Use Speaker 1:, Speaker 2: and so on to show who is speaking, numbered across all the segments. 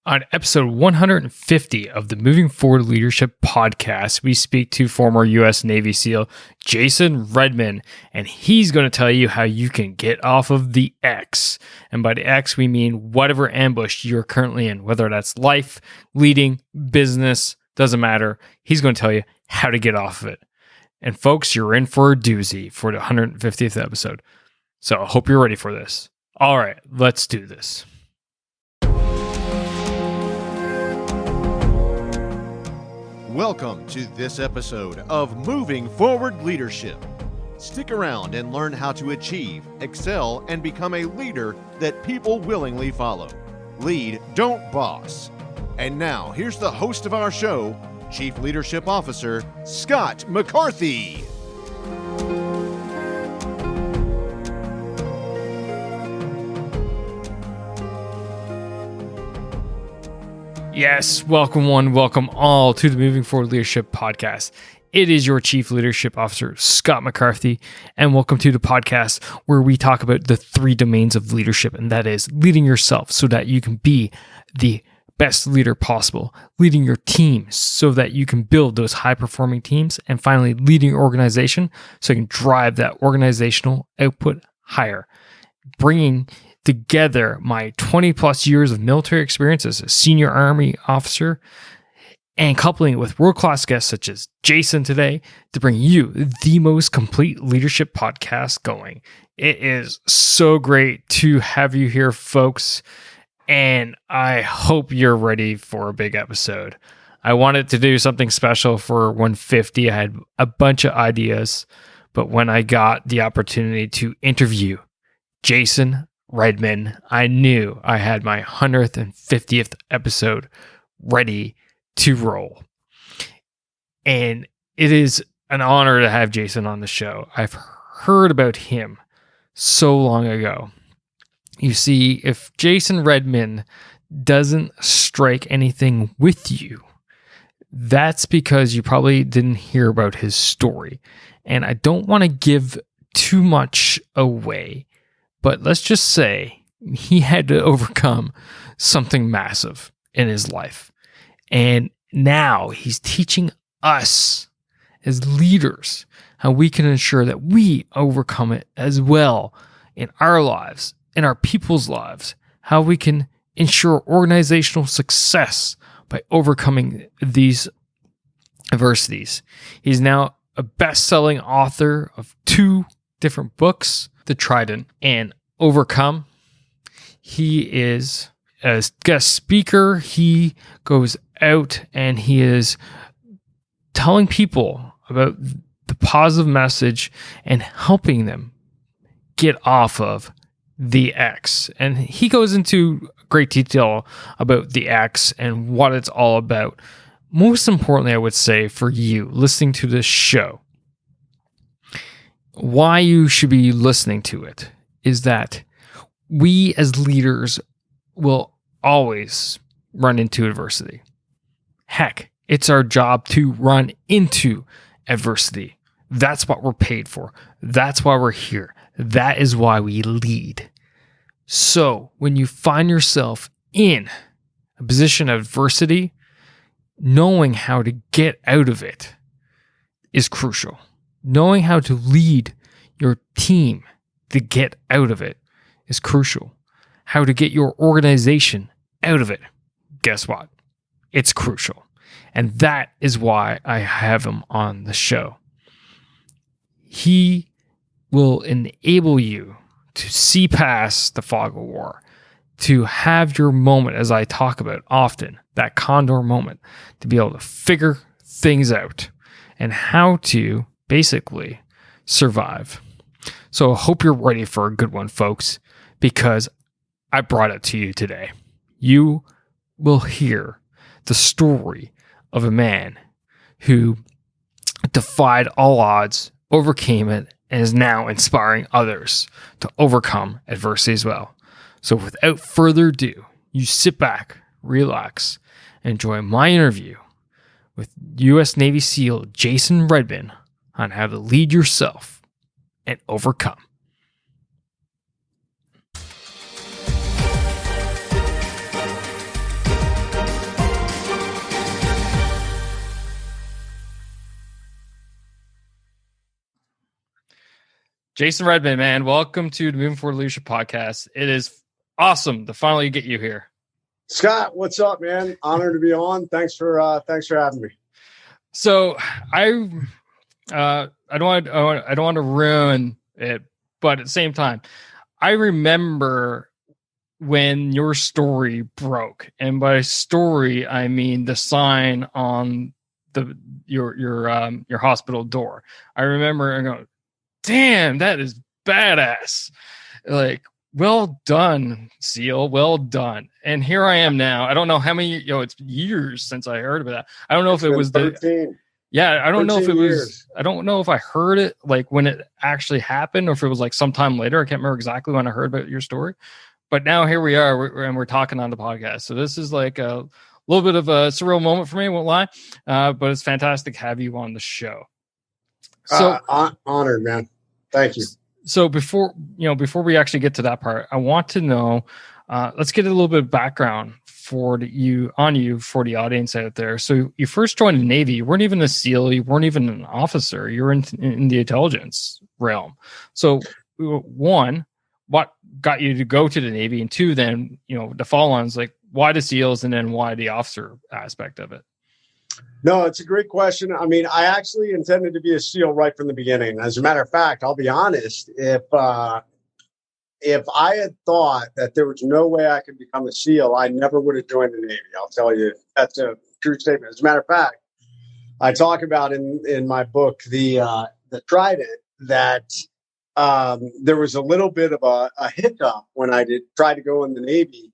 Speaker 1: On episode 150 of the Moving Forward Leadership podcast, we speak to former U.S. Navy SEAL Jason Redman, and he's going to tell you how you can get off of the X. And by the X, we mean whatever ambush you're currently in, whether that's life, leading, business, doesn't matter. He's going to tell you how to get off of it. And folks, you're in for a doozy for the 150th episode. So I hope you're ready for this. All right, let's do this.
Speaker 2: Welcome to this episode of Moving Forward Leadership. Stick around and learn how to achieve, excel, and become a leader that people willingly follow. Lead, don't boss. And now, here's the host of our show, Chief Leadership Officer, Scott McCarthy.
Speaker 1: Yes, welcome one, welcome all to the Moving Forward Leadership podcast. It is your Chief Leadership Officer, Scott McCarthy, and welcome to the podcast where we talk about the three domains of leadership, and that is leading yourself so that you can be the best leader possible, leading your team so that you can build those high-performing teams, and finally, leading your organization so you can drive that organizational output higher, bringing together my 20 plus years of military experience as a senior Army officer and coupling it with world-class guests such as Jason today to bring you the most complete leadership podcast going. It is so great to have you here, folks, and I hope you're ready for a big episode. I wanted to do something special for 150. I had a bunch of ideas, but when I got the opportunity to interview Jason Redman, I knew I had my 150th episode ready to roll. And it is an honor to have Jason on the show. I've heard about him so long ago. You see, if Jason Redman doesn't strike anything with you, that's because you probably didn't hear about his story. And I don't want to give too much away, but let's just say he had to overcome something massive in his life. And now he's teaching us as leaders how we can ensure that we overcome it as well in our lives, in our people's lives, how we can ensure organizational success by overcoming these adversities. He's now a best-selling author of 2 different books, The Trident and Overcome. He is a guest speaker. He goes out and he is telling people about the positive message and helping them get off of the X. And he goes into great detail about the X and what it's all about. Most importantly, I would say for you listening to this show, why you should be listening to it is that we as leaders will always run into adversity. Heck, it's our job to run into adversity. That's what we're paid for. That's why we're here. That is why we lead. So when you find yourself in a position of adversity, knowing how to get out of it is crucial. Knowing how to lead your team to get out of it is crucial. How to get your organization out of it, guess what? It's crucial. And that is why I have him on the show. He will enable you to see past the fog of war, to have your moment, as I talk about often, that condor moment, to be able to figure things out and how to basically survive. So I hope you're ready for a good one, folks, because I brought it to you today. You will hear the story of a man who defied all odds, overcame it, and is now inspiring others to overcome adversity as well. So without further ado, you sit back, relax, and enjoy my interview with U.S. Navy SEAL Jason Redman on how to lead yourself and overcome. Jason Redman, man, welcome to the Moving Forward Leadership Podcast. It is awesome to finally get you here.
Speaker 3: Scott, what's up, man? Honored to be on. Thanks for having me.
Speaker 1: So I don't want to ruin it, but at the same time, I remember when your story broke, and by story I mean the sign on your hospital door. I remember going, damn, that is badass. Like, well done, SEAL. Well done. And here I am now. I don't know how many, it's years since I heard about that. I don't know if it was
Speaker 3: 13.
Speaker 1: I don't know if it
Speaker 3: years.
Speaker 1: was, I don't know if I heard it like when it actually happened or if it was like sometime later. I can't remember exactly when I heard about your story, but now here we are and we're talking on the podcast. So this is like a little bit of a surreal moment for me. I won't lie. But it's fantastic to have you on the show. So
Speaker 3: Honored, man. Thank you.
Speaker 1: So before we actually get to that part, I want to know, let's get a little bit of background for the audience out there. So you first joined the Navy. You weren't even a SEAL. You weren't even an officer. You were in the intelligence realm. So one, what got you to go to the Navy? And two, then, the follow-ons, like why the SEALs and then why the officer aspect of it?
Speaker 3: No, it's a great question. I mean, I actually intended to be a SEAL right from the beginning. As a matter of fact, I'll be honest, if I had thought that there was no way I could become a SEAL, I never would have joined the Navy. I'll tell you, that's a true statement. As a matter of fact, I talk about in my book, the Trident, that there was a little bit of a hiccup when I try to go in the Navy.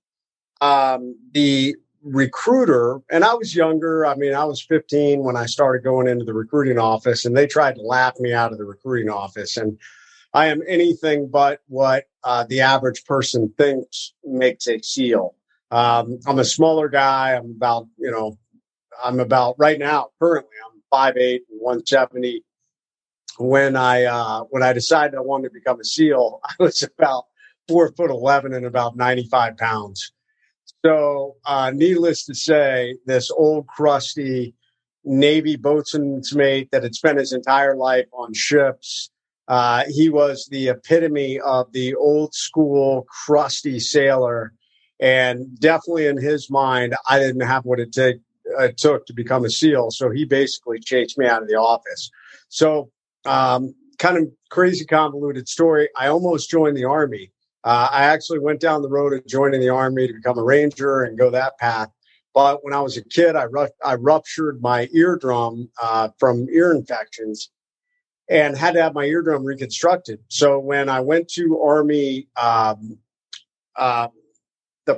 Speaker 3: The recruiter, and I was younger. I mean, I was 15 when I started going into the recruiting office, and they tried to laugh me out of the recruiting office. And I am anything but what the average person thinks makes a SEAL. I'm a smaller guy. I'm about right now, currently, I'm 5'8" and 170. When I decided I wanted to become a SEAL, I was about 4'11" and about 95 pounds. So, needless to say, this old crusty Navy boatswain's mate that had spent his entire life on ships, he was the epitome of the old school crusty sailor. And definitely in his mind, I didn't have what it took to become a SEAL. So he basically chased me out of the office. So, kind of crazy, convoluted story. I almost joined the Army. I actually went down the road of joining the Army to become a Ranger and go that path. But when I was a kid, I ruptured my eardrum from ear infections and had to have my eardrum reconstructed. So when I went to Army, the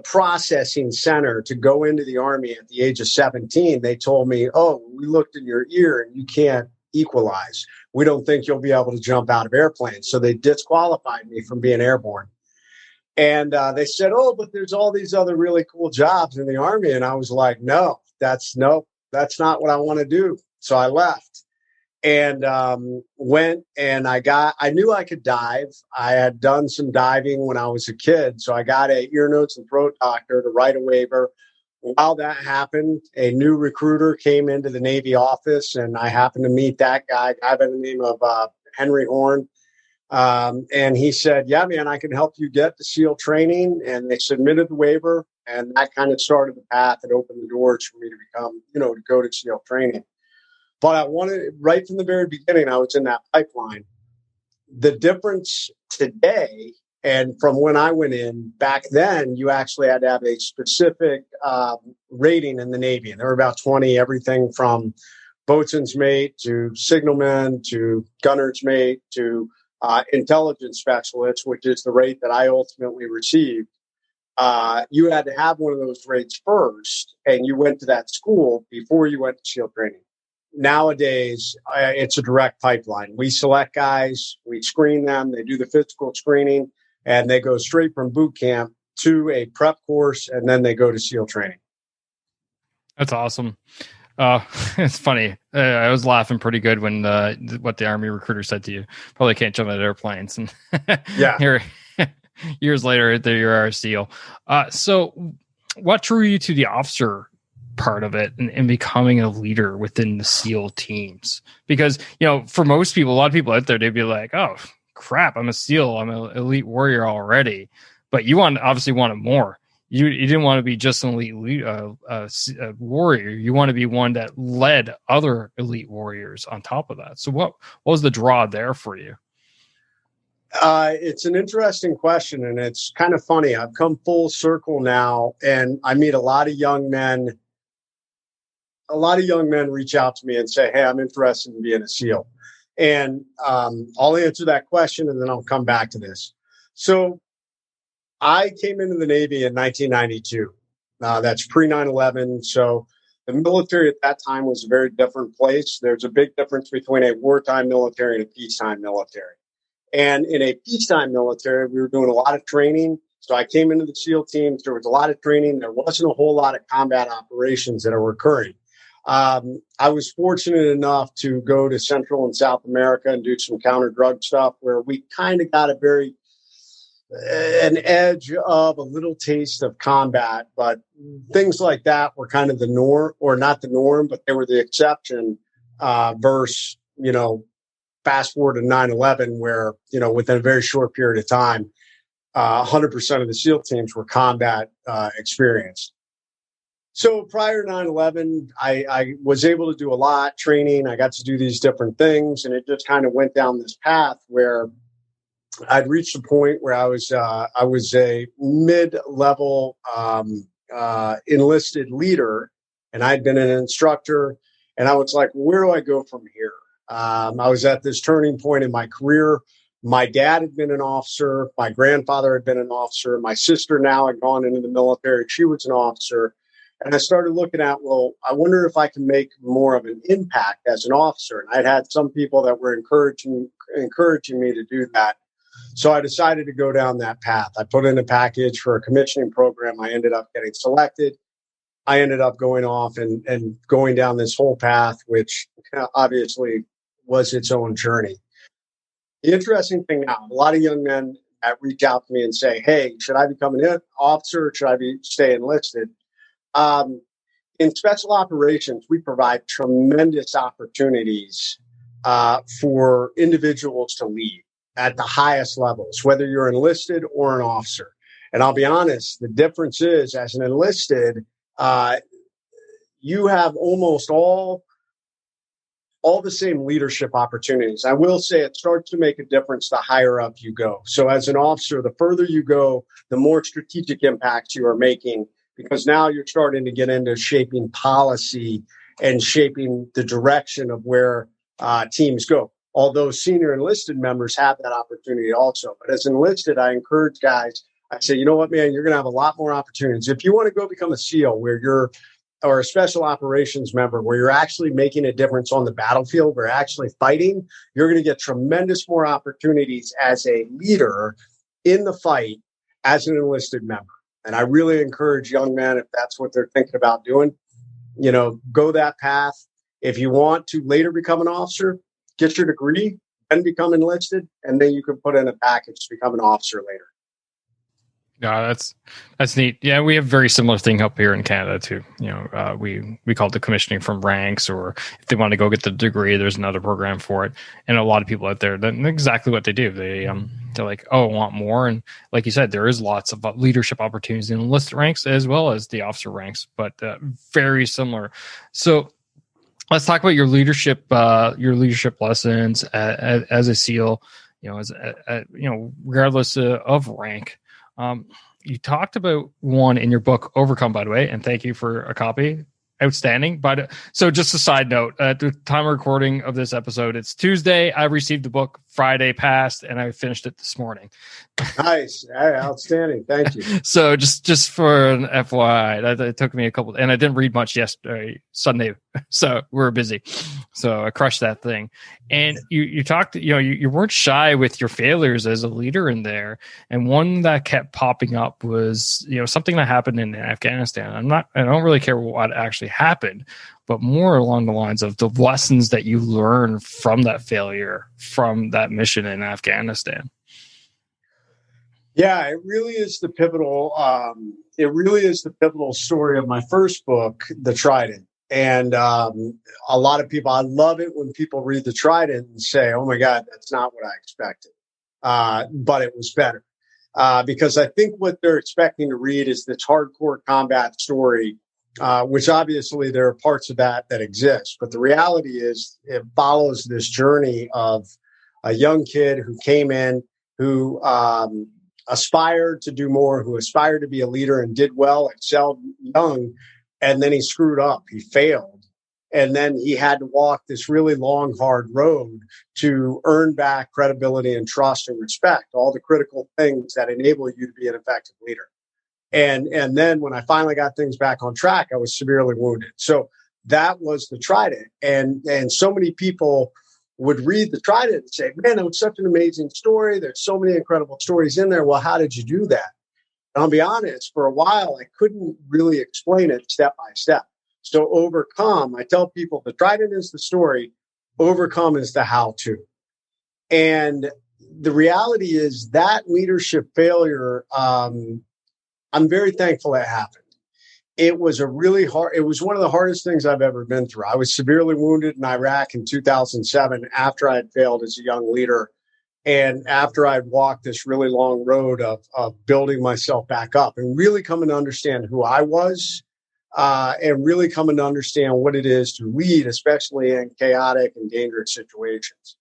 Speaker 3: processing center to go into the Army at the age of 17, they told me, "Oh, we looked in your ear and you can't equalize. We don't think you'll be able to jump out of airplanes." So they disqualified me from being airborne. And they said, "Oh, but there's all these other really cool jobs in the Army." And I was like, no, that's not what I want to do. So I left and went and I knew I could dive. I had done some diving when I was a kid. So I got a ear, nose, and throat doctor to write a waiver. While that happened, a new recruiter came into the Navy office, and I happened to meet that guy by the name of Henry Horn. And he said, "Yeah, man, I can help you get the SEAL training." And they submitted the waiver, and that kind of started the path that opened the doors for me to become, to go to SEAL training. But I wanted, right from the very beginning, I was in that pipeline. The difference today and from when I went in back then, you actually had to have a specific rating in the Navy. And there were about 20, everything from boatswain's mate to signalman to gunner's mate to intelligence specialist, which is the rate that I ultimately received. You had to have one of those rates first, and you went to that school before you went to SEAL training. Nowadays, it's a direct pipeline. We select guys, we screen them, they do the physical screening, and they go straight from boot camp to a prep course, and then they go to SEAL training.
Speaker 1: That's awesome. It's funny. I was laughing pretty good when what the Army recruiter said to you. Probably can't jump out of airplanes, and
Speaker 3: yeah,
Speaker 1: here years later, there you are, a SEAL. So, what drew you to the officer part of it and becoming a leader within the SEAL teams? Because for most people, a lot of people out there, they'd be like, "Oh, crap, I'm a SEAL, I'm an elite warrior already. But you obviously wanted more. You didn't want to be just an elite warrior. You want to be one that led other elite warriors on top of that. So what was the draw there for you?
Speaker 3: It's an interesting question, and it's kind of funny. I've come full circle now, and I meet a lot of young men. A lot of young men reach out to me and say, "Hey, I'm interested in being a SEAL." And I'll answer that question, and then I'll come back to this. So I came into the Navy in 1992. That's pre 9/11. So the military at that time was a very different place. There's a big difference between a wartime military and a peacetime military. And in a peacetime military, we were doing a lot of training. So I came into the SEAL teams. There was a lot of training. There wasn't a whole lot of combat operations that are occurring. I was fortunate enough to go to Central and South America and do some counter drug stuff where we kind of got an edge of a little taste of combat, but things like that were kind of the norm, or not the norm, but they were the exception, versus, fast forward to 9/11, where, within a very short period of time, 100% of the SEAL teams were combat experienced. So prior to 9/11, I was able to do a lot training. I got to do these different things, and it just kind of went down this path where I'd reached a point where I was a mid-level enlisted leader, and I'd been an instructor, and I was like, where do I go from here? I was at this turning point in my career. My dad had been an officer. My grandfather had been an officer. My sister now had gone into the military. She was an officer. And I started looking at, well, I wonder if I can make more of an impact as an officer. And I'd had some people that were encouraging me to do that. So I decided to go down that path. I put in a package for a commissioning program. I ended up getting selected. I ended up going off and going down this whole path, which obviously was its own journey. The interesting thing now, a lot of young men that reach out to me and say, hey, should I become an officer or should I stay enlisted? In special operations, we provide tremendous opportunities for individuals to lead at the highest levels, whether you're enlisted or an officer. And I'll be honest, the difference is, as an enlisted, you have almost all the same leadership opportunities. I will say it starts to make a difference the higher up you go. So as an officer, the further you go, the more strategic impacts you are making, because now you're starting to get into shaping policy and shaping the direction of where teams go. Although senior enlisted members have that opportunity also. But as enlisted, I encourage guys, I say, you know what, man, you're going to have a lot more opportunities. If you want to go become a SEAL or a special operations member where you're actually making a difference on the battlefield, where you're actually fighting, you're going to get tremendous more opportunities as a leader in the fight as an enlisted member. And I really encourage young men, if that's what they're thinking about doing, go that path. If you want to later become an officer, get your degree and become enlisted, and then you can put in a package to become an officer later.
Speaker 1: Yeah, that's neat. Yeah, we have very similar thing up here in Canada too. We call it the commissioning from ranks, or if they want to go get the degree, there's another program for it. And a lot of people out there, that's exactly what they do. They're like, oh, I want more. And like you said, there is lots of leadership opportunities in enlisted ranks as well as the officer ranks, but very similar. So let's talk about your leadership lessons as a SEAL. Regardless of rank. You talked about one in your book, Overcome, by the way, and thank you for a copy. Outstanding. But so just a side note, at the time of recording of this episode, it's Tuesday. I received the book Friday passed, and I finished it this morning.
Speaker 3: Nice. Outstanding. Thank you.
Speaker 1: So just for an FYI, it took me a couple, and I didn't read much yesterday, Sunday. So we were busy. So I crushed that thing. And you talked, you weren't shy with your failures as a leader in there. And one that kept popping up was, something that happened in Afghanistan. I don't really care what actually happened, but more along the lines of the lessons that you learn from that failure, from that mission in Afghanistan.
Speaker 3: Yeah, it really is the pivotal. Story of my first book, The Trident. And a lot of people, I love it when people read The Trident and say, oh my God, that's not what I expected. but it was better. Because I think what they're expecting to read is this hardcore combat story, which obviously there are parts of that exist. But the reality is it follows this journey of a young kid who came in, who aspired to do more, who aspired to be a leader and did well, excelled young, and then he screwed up. He failed. And then he had to walk this really long, hard road to earn back credibility and trust and respect, all the critical things that enable you to be an effective leader. And then when I finally got things back on track, I was severely wounded. So that was the Trident. And so many people would read the Trident and say, man, it was such an amazing story. There's so many incredible stories in there. Well, how did you do that? And I'll be honest, for a while, I couldn't really explain it step by step. So overcome, I tell people the Trident is the story, overcome is the how-to. And the reality is that leadership failure, I'm very thankful it happened. It was it was one of the hardest things I've ever been through. I was severely wounded in Iraq in 2007 after I had failed as a young leader. And after I'd walked this really long road of building myself back up and really coming to understand who I was, and really coming to understand what it is to lead, especially in chaotic and dangerous situations.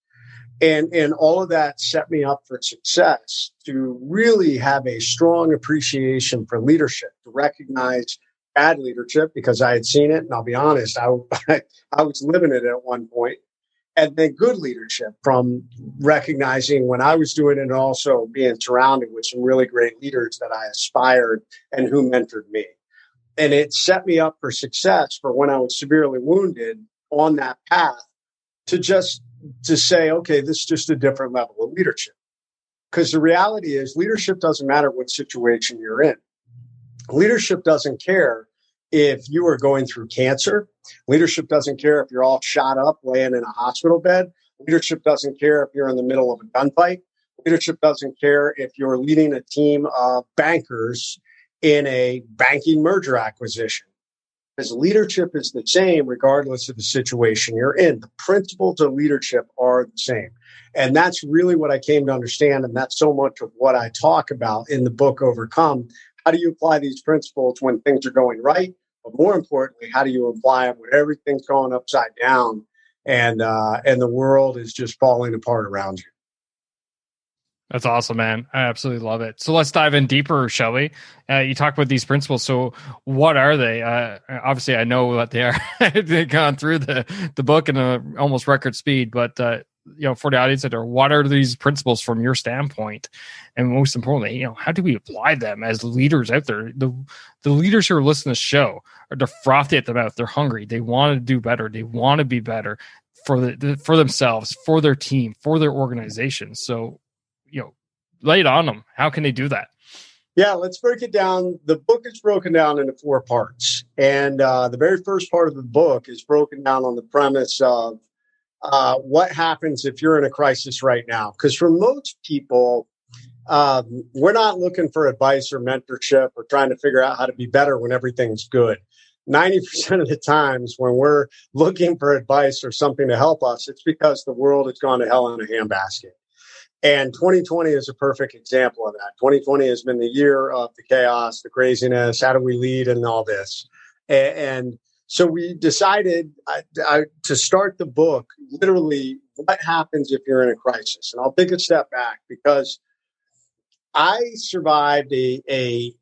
Speaker 3: And all of that set me up for success, to really have a strong appreciation for leadership, to recognize bad leadership because I had seen it. And I'll be honest, I was living it at one point. And then good leadership from recognizing when I was doing it and also being surrounded with some really great leaders that I aspired and who mentored me. And it set me up for success for when I was severely wounded on that path to say, okay, this is just a different level of leadership. Because the reality is leadership doesn't matter what situation you're in. Leadership doesn't care if you are going through cancer. Leadership doesn't care if you're all shot up laying in a hospital bed. Leadership doesn't care if you're in the middle of a gunfight. Leadership doesn't care if you're leading a team of bankers in a banking merger acquisition. Because leadership is the same regardless of the situation you're in. The principles of leadership are the same. And that's really what I came to understand. And that's so much of what I talk about in the book, Overcome. How do you apply these principles when things are going right? But more importantly, how do you apply them when everything's going upside down and the world is just falling apart around you?
Speaker 1: That's awesome, man. I absolutely love it. So let's dive in deeper, shall we? You talk about these principles. So what are they? Obviously, I know what they are. They've gone through the book in almost record speed, but for the audience out there, what are these principles from your standpoint? And most importantly, how do we apply them as leaders out there? The leaders who are listening to the show they're frothy at the mouth. They're hungry. They want to do better. They want to be better for themselves, for their team, for their organization. So, lay it on them. How can they do that?
Speaker 3: Yeah, let's break it down. The book is broken down into 4 parts. And the very first part of the book is broken down on the premise of what happens if you're in a crisis right now. Because for most people, we're not looking for advice or mentorship or trying to figure out how to be better when everything's good. 90% of the times when we're looking for advice or something to help us, it's because the world has gone to hell in a handbasket. And 2020 is a perfect example of that. 2020 has been the year of the chaos, the craziness. How do we lead and all this? And so we decided to start the book, literally, what happens if you're in a crisis? And I'll take a step back because I survived a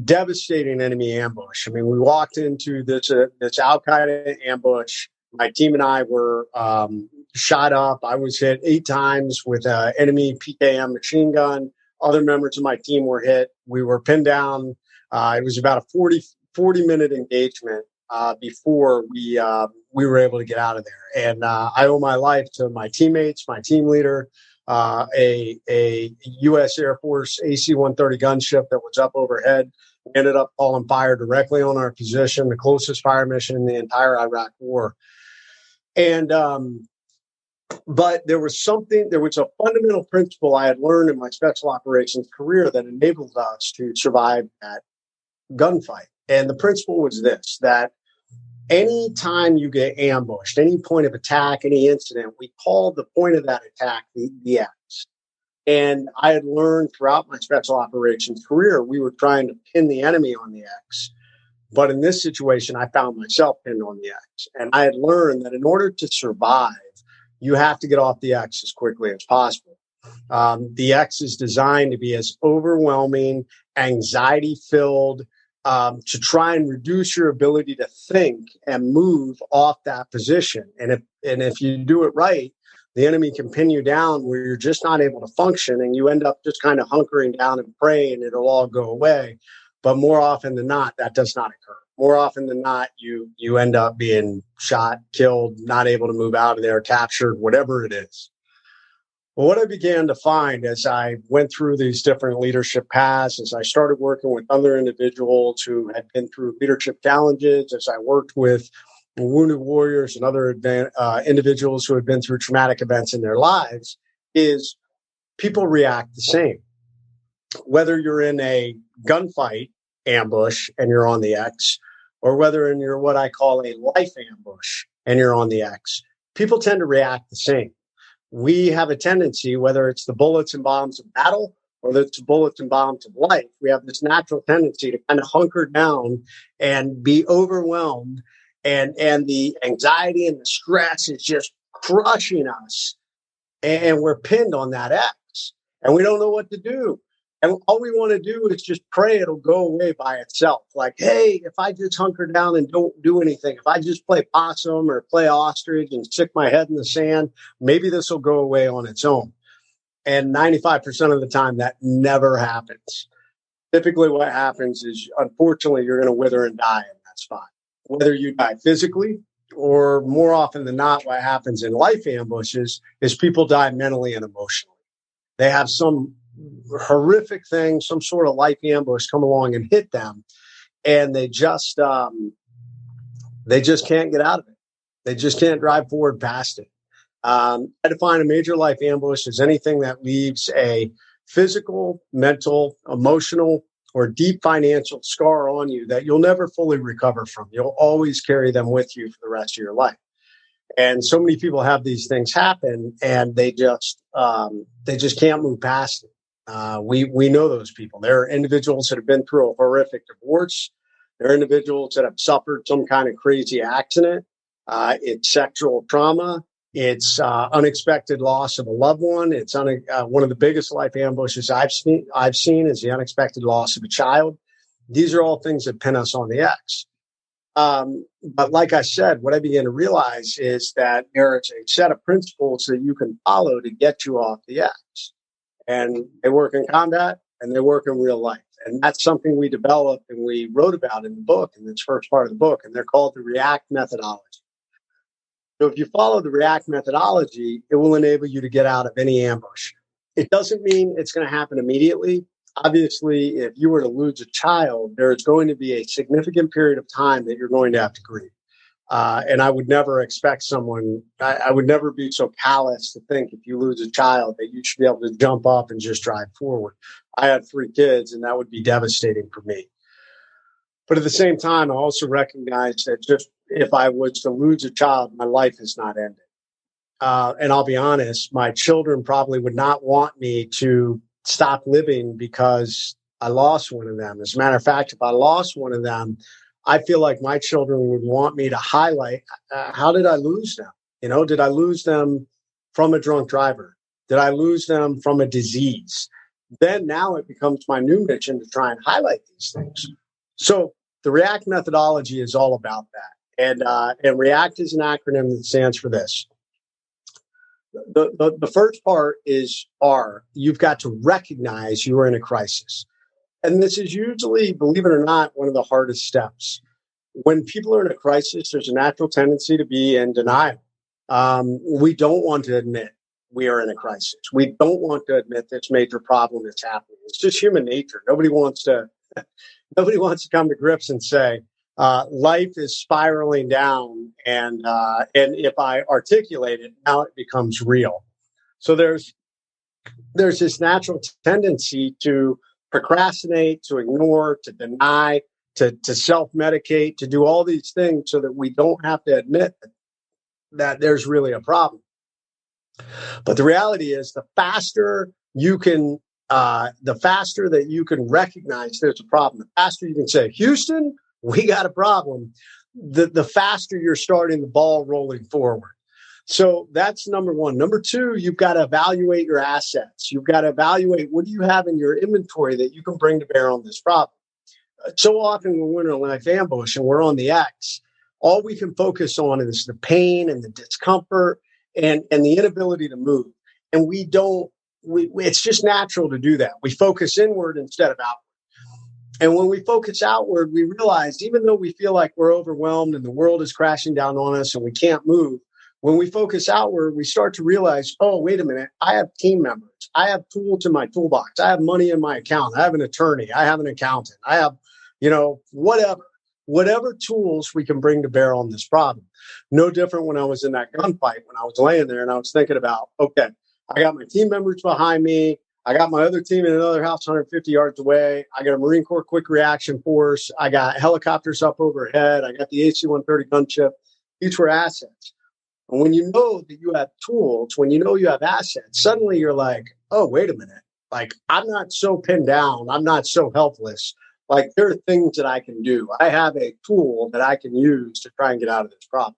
Speaker 3: devastating enemy ambush. I mean, we walked into this Al-Qaeda ambush. My team and I were shot up. I was hit 8 times with an enemy PKM machine gun. Other members of my team were hit. We were pinned down. It was about a 40-minute engagement before we were able to get out of there. And I owe my life to my teammates, my team leader, a U.S. Air Force AC-130 gunship that was up overhead. We ended up calling fire directly on our position, the closest fire mission in the entire Iraq War. And but there was a fundamental principle I had learned in my special operations career that enabled us to survive that gunfight. And the principle was this, that any time you get ambushed, any point of attack, any incident, we call the point of that attack the X. And I had learned throughout my special operations career, we were trying to pin the enemy on the X. But in this situation, I found myself pinned on the X. And I had learned that in order to survive, you have to get off the X as quickly as possible. The X is designed to be as overwhelming, anxiety filled, to try and reduce your ability to think and move off that position. And if you do it right, the enemy can pin you down where you're just not able to function, and you end up just kind of hunkering down and praying it'll all go away. But more often than not, that does not occur. More often than not, you end up being shot, killed, not able to move out of there, captured, whatever it is. Well, what I began to find as I went through these different leadership paths, as I started working with other individuals who had been through leadership challenges, as I worked with wounded warriors and other individuals who had been through traumatic events in their lives, is people react the same. Whether you're in a gunfight ambush and you're on the X, or whether you're what I call a life ambush and you're on the X, people tend to react the same. We have a tendency, whether it's the bullets and bombs of battle or it's the bullets and bombs of life, we have this natural tendency to kind of hunker down and be overwhelmed. And the anxiety and the stress is just crushing us. And we're pinned on that X. And we don't know what to do. And all we want to do is just pray it'll go away by itself. Like, hey, if I just hunker down and don't do anything, if I just play possum or play ostrich and stick my head in the sand, maybe this will go away on its own. And 95% of the time, that never happens. Typically, what happens is, unfortunately, you're going to wither and die in that spot. Whether you die physically or more often than not, what happens in life ambushes is people die mentally and emotionally. They have some horrific thing, some sort of life ambush come along and hit them, and they just can't get out of it. They just can't drive forward past it. I define a major life ambush as anything that leaves a physical, mental, emotional, or deep financial scar on you that you'll never fully recover from. You'll always carry them with you for the rest of your life. And so many people have these things happen, and they just can't move past it. We know those people. There are individuals that have been through a horrific divorce. There are individuals that have suffered some kind of crazy accident. It's sexual trauma. It's unexpected loss of a loved one. It's one of the biggest life ambushes I've seen is the unexpected loss of a child. These are all things that pin us on the X. But like I said, what I began to realize is that there is a set of principles that you can follow to get you off the X. And they work in combat and they work in real life. And that's something we developed and we wrote about in the book, in this first part of the book. And they're called the REACT methodology. So if you follow the REACT methodology, it will enable you to get out of any ambush. It doesn't mean it's going to happen immediately. Obviously, if you were to lose a child, there's going to be a significant period of time that you're going to have to grieve. And I would never expect I would never be so callous to think if you lose a child that you should be able to jump up and just drive forward. I had 3 kids, and that would be devastating for me. But at the same time, I also recognize that just if I was to lose a child, my life is not ending. And I'll be honest, my children probably would not want me to stop living because I lost one of them. As a matter of fact, if I lost one of them, I feel like my children would want me to highlight, how did I lose them? Did I lose them from a drunk driver? Did I lose them from a disease? Then now it becomes my new mission to try and highlight these things. So the REACT methodology is all about that. And REACT is an acronym that stands for this. The first part is R. You've got to recognize you are in a crisis. And this is usually, believe it or not, one of the hardest steps. When people are in a crisis, there's a natural tendency to be in denial. We don't want to admit we are in a crisis. We don't want to admit this major problem is happening. It's just human nature. Nobody wants to come to grips and say, life is spiraling down, and if I articulate it, now it becomes real. So there's this natural tendency to procrastinate, to ignore, to deny, to self-medicate, to do all these things so that we don't have to admit that there's really a problem. But the reality is, the faster you can, the faster that you can recognize there's a problem, the faster you can say, Houston, we got a problem, the faster you're starting the ball rolling forward. So that's number one. Number two, you've got to evaluate your assets. You've got to evaluate what do you have in your inventory that you can bring to bear on this problem. So often when we're in a life ambush and we're on the X, all we can focus on is the pain and the discomfort and the inability to move. And it's just natural to do that. We focus inward instead of outward. And when we focus outward, we realize even though we feel like we're overwhelmed and the world is crashing down on us and we can't move, when we focus outward, we start to realize, oh, wait a minute, I have team members. I have tools in my toolbox. I have money in my account. I have an attorney. I have an accountant. I have, whatever tools we can bring to bear on this problem. No different when I was in that gunfight, when I was laying there and I was thinking about, okay, I got my team members behind me. I got my other team in another house 150 yards away. I got a Marine Corps quick reaction force. I got helicopters up overhead. I got the AC-130 gunship. These were assets. And when you know that you have tools, when you know you have assets, suddenly you're like, oh, wait a minute. Like, I'm not so pinned down. I'm not so helpless. Like, there are things that I can do. I have a tool that I can use to try and get out of this problem.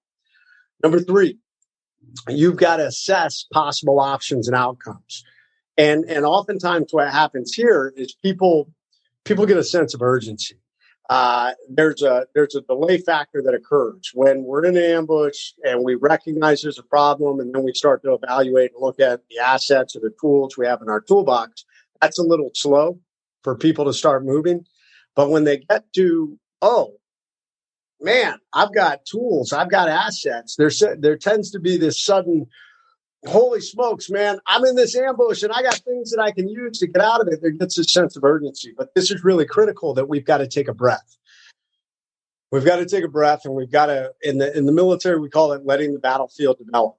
Speaker 3: Number three, you've got to assess possible options and outcomes. And oftentimes what happens here is people get a sense of urgency. There's a delay factor that occurs when we're in an ambush and we recognize there's a problem, and then we start to evaluate and look at the assets or the tools we have in our toolbox. That's a little slow for people to start moving. But when they get to, oh, man, I've got tools, I've got assets, there tends to be this sudden, holy smokes, man, I'm in this ambush and I got things that I can use to get out of it. There gets a sense of urgency. But this is really critical that we've got to take a breath. We've got to take a breath, and we've got to, in the military, we call it letting the battlefield develop.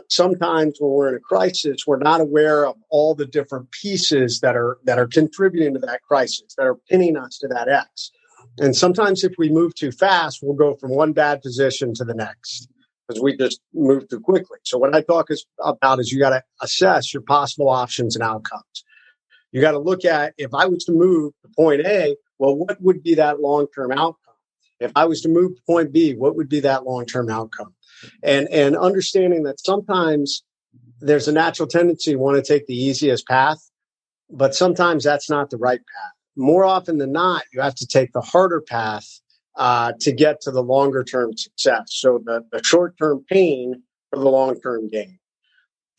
Speaker 3: Sometimes when we're in a crisis, we're not aware of all the different pieces that are contributing to that crisis, that are pinning us to that X. And sometimes if we move too fast, we'll go from one bad position to the next because we just move too quickly. So what I talk about is you got to assess your possible options and outcomes. You got to look at, if I was to move to point A, well, what would be that long-term outcome? If I was to move to point B, what would be that long-term outcome? And understanding that sometimes there's a natural tendency to want to take the easiest path, but sometimes that's not the right path. More often than not, you have to take the harder path to get to the longer term success. So the short term pain for the long term gain.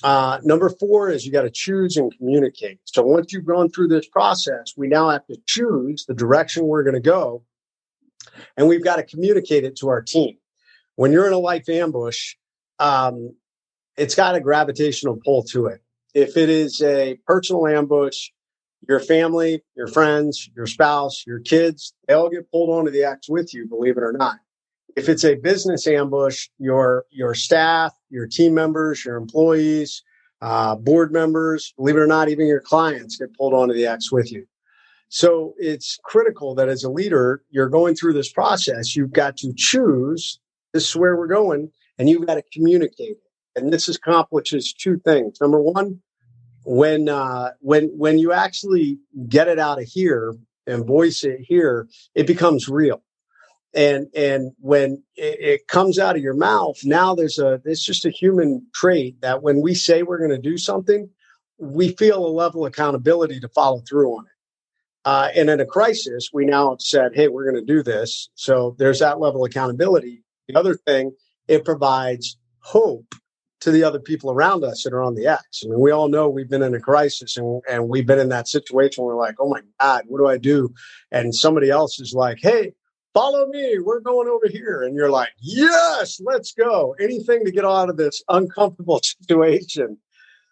Speaker 3: Number four is you got to choose and communicate. So once you've gone through this process, we now have to choose the direction we're going to go, and we've got to communicate it to our team. When you're in a life ambush, it's got a gravitational pull to it. If it is a personal ambush, your family, your friends, your spouse, your kids, they all get pulled onto the X with you, believe it or not. If it's a business ambush, your staff, your team members, your employees, board members, believe it or not, even your clients get pulled onto the X with you. So it's critical that as a leader, you're going through this process. You've got to choose, this is where we're going, and you've got to communicate it. And this accomplishes two things. Number one, when you actually get it out of here and voice it here, it becomes real. And when it comes out of your mouth, now it's just a human trait that when we say we're going to do something, we feel a level of accountability to follow through on it. And in a crisis, we now have said, hey, we're going to do this. So there's that level of accountability. The other thing, it provides hope to the other people around us that are on the X. I mean, we all know we've been in a crisis and we've been in that situation where we're like, oh my God, what do I do? And somebody else is like, hey, follow me, we're going over here. And you're like, yes, let's go. Anything to get out of this uncomfortable situation.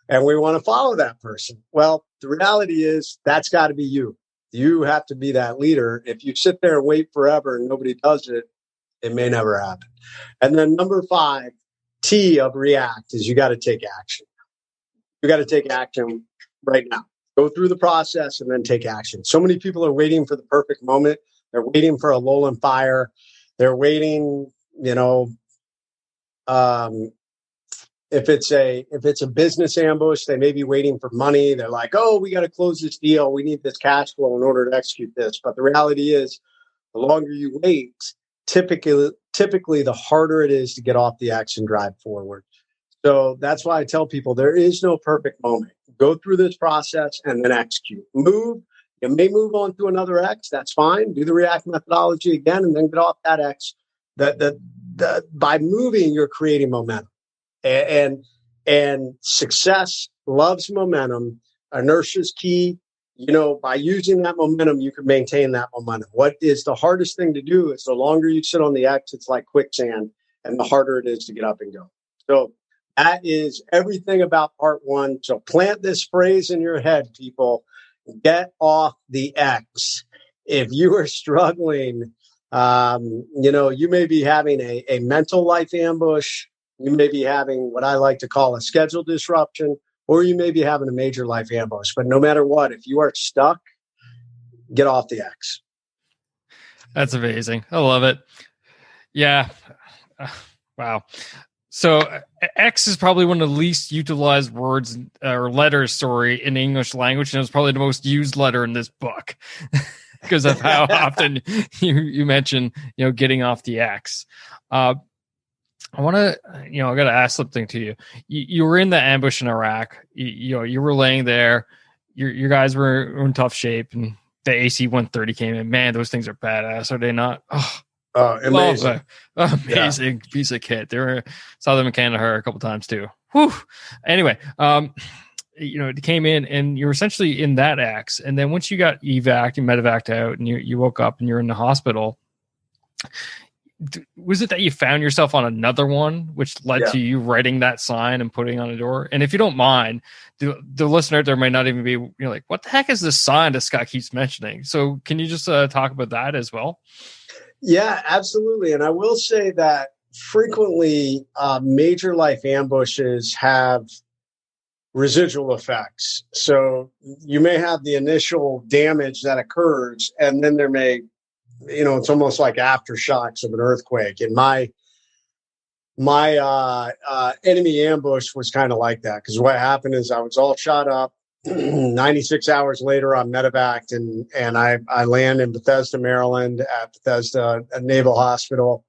Speaker 3: And we want to follow that person. Well, the reality is that's got to be you. You have to be that leader. If you sit there and wait forever and nobody does it, it may never happen. And then number 5, T of react, is you got to take action. You got to take action right now. Go through the process and then take action. So many people are waiting for the perfect moment. They're waiting for a lull and fire. They're waiting, If it's a business ambush, they may be waiting for money. They're like, oh, we got to close this deal. We need this cash flow in order to execute this. But the reality is, the longer you wait, typically the harder it is to get off the X and drive forward. So that's why I tell people there is no perfect moment. Go through this process and then execute. Move. You may move on to another X. That's fine. Do the React methodology again and then get off that X. By moving, you're creating momentum. And success loves momentum. Inertia is key. By using that momentum, you can maintain that momentum. What is the hardest thing to do is the longer you sit on the X, it's like quicksand, and the harder it is to get up and go. So that is everything about part one. So plant this phrase in your head, people. Get off the X. If you are struggling, you may be having a mental life ambush. You may be having what I like to call a schedule disruption, or you may be having a major life ambush. But no matter what, if you are stuck, get off the X.
Speaker 1: That's amazing. I love it. Yeah. Wow. So X is probably one of the least utilized words or letters, in the English language. And it was probably the most used letter in this book because of how often you mention, getting off the X. I want to, I got to ask something to you. You were in the ambush in Iraq. You were laying there. Your guys were in tough shape, and the AC-130 came in. Man, those things are badass, are they not?
Speaker 3: Amazing.
Speaker 1: Amazing piece of kit. Saw them in Kandahar a couple times too. Whew. Anyway, it came in and you're essentially in that X. And then once you got evac and medevaced out and you woke up and you're in the hospital, was it that you found yourself on another one, which led to you writing that sign and putting on a door? And if you don't mind, the listener there might not even be like, what the heck is this sign that Scott keeps mentioning? So can you just talk about that as well?
Speaker 3: Yeah, absolutely. And I will say that frequently major life ambushes have residual effects. So you may have the initial damage that occurs, and then there may, it's almost like aftershocks of an earthquake. And my enemy ambush was kind of like that, because what happened is I was all shot up. 96 hours later, I'm medevaced, and I land in Bethesda, Maryland, at Bethesda Naval Hospital.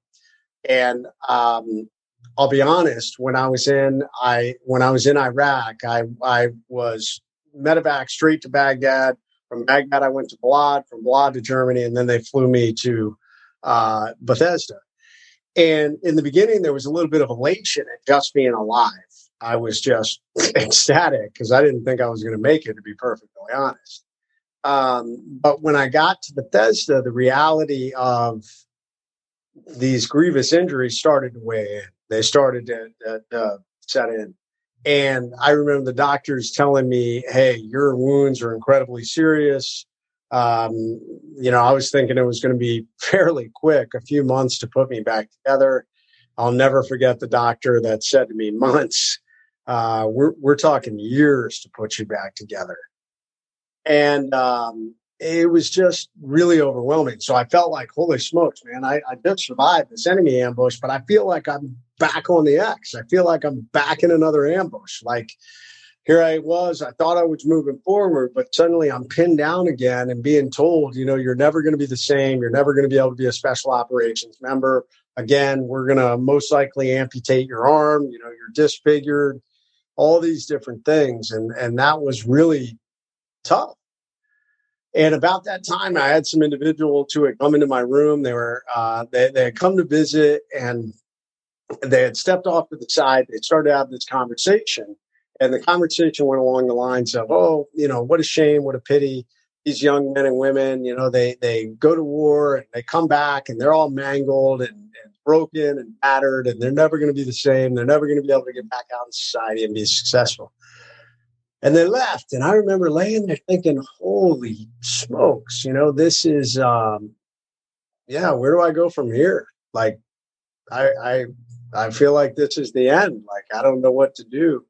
Speaker 3: And I'll be honest, when I was in Iraq, I was medevac straight to Baghdad. From Baghdad, I went to Balad, from Balad to Germany, and then they flew me to Bethesda. And in the beginning, there was a little bit of elation at just being alive. I was just ecstatic because I didn't think I was going to make it, to be perfectly honest. But when I got to Bethesda, the reality of these grievous injuries started to weigh in. They started to set in. And I remember the doctors telling me, hey, your wounds are incredibly serious. I was thinking it was going to be fairly quick, a few months to put me back together. I'll never forget the doctor that said to me, months. We're talking years to put you back together. And it was just really overwhelming. So I felt like, holy smokes, man, I just survived this enemy ambush, but I feel like I'm back on the X. I feel like I'm back in another ambush. Like, here I was, I thought I was moving forward, but suddenly I'm pinned down again and being told, you're never going to be the same. You're never going to be able to be a special operations member. Again, we're going to most likely amputate your arm. You're disfigured, all these different things. And that was really tough. And about that time, I had some individuals who had come into my room. They were, they had come to visit, and they had stepped off to the side. They started to have this conversation. And the conversation went along the lines of, oh, what a shame, what a pity. These young men and women, they go to war and they come back and they're all mangled and broken and battered, and they're never going to be the same. They're never going to be able to get back out in society and be successful. And they left. And I remember laying there thinking, holy smokes, this is, where do I go from here? Like, I feel like this is the end. Like, I don't know what to do.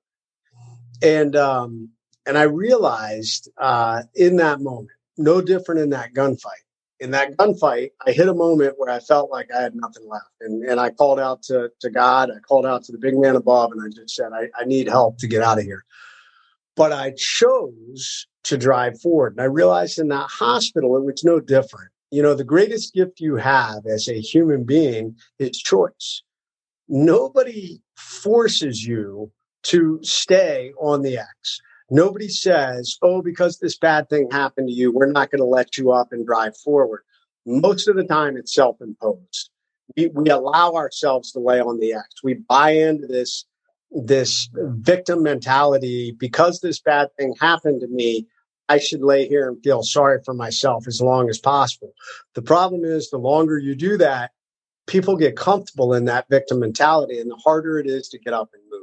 Speaker 3: And I realized in that moment, no different in that gunfight, in that gunfight, I hit a moment where I felt like I had nothing left. And I called out to God. I called out to the big man above, and I just said, I need help to get out of here. But I chose to drive forward. And I realized in that hospital, it was no different. The greatest gift you have as a human being is choice. Nobody forces you to stay on the X. Nobody says, oh, because this bad thing happened to you, we're not going to let you up and drive forward. Most of the time, it's self-imposed. We allow ourselves to lay on the X. We buy into this victim mentality. Because this bad thing happened to me, I should lay here and feel sorry for myself as long as possible. The problem is, the longer you do that, people get comfortable in that victim mentality, and the harder it is to get up and move.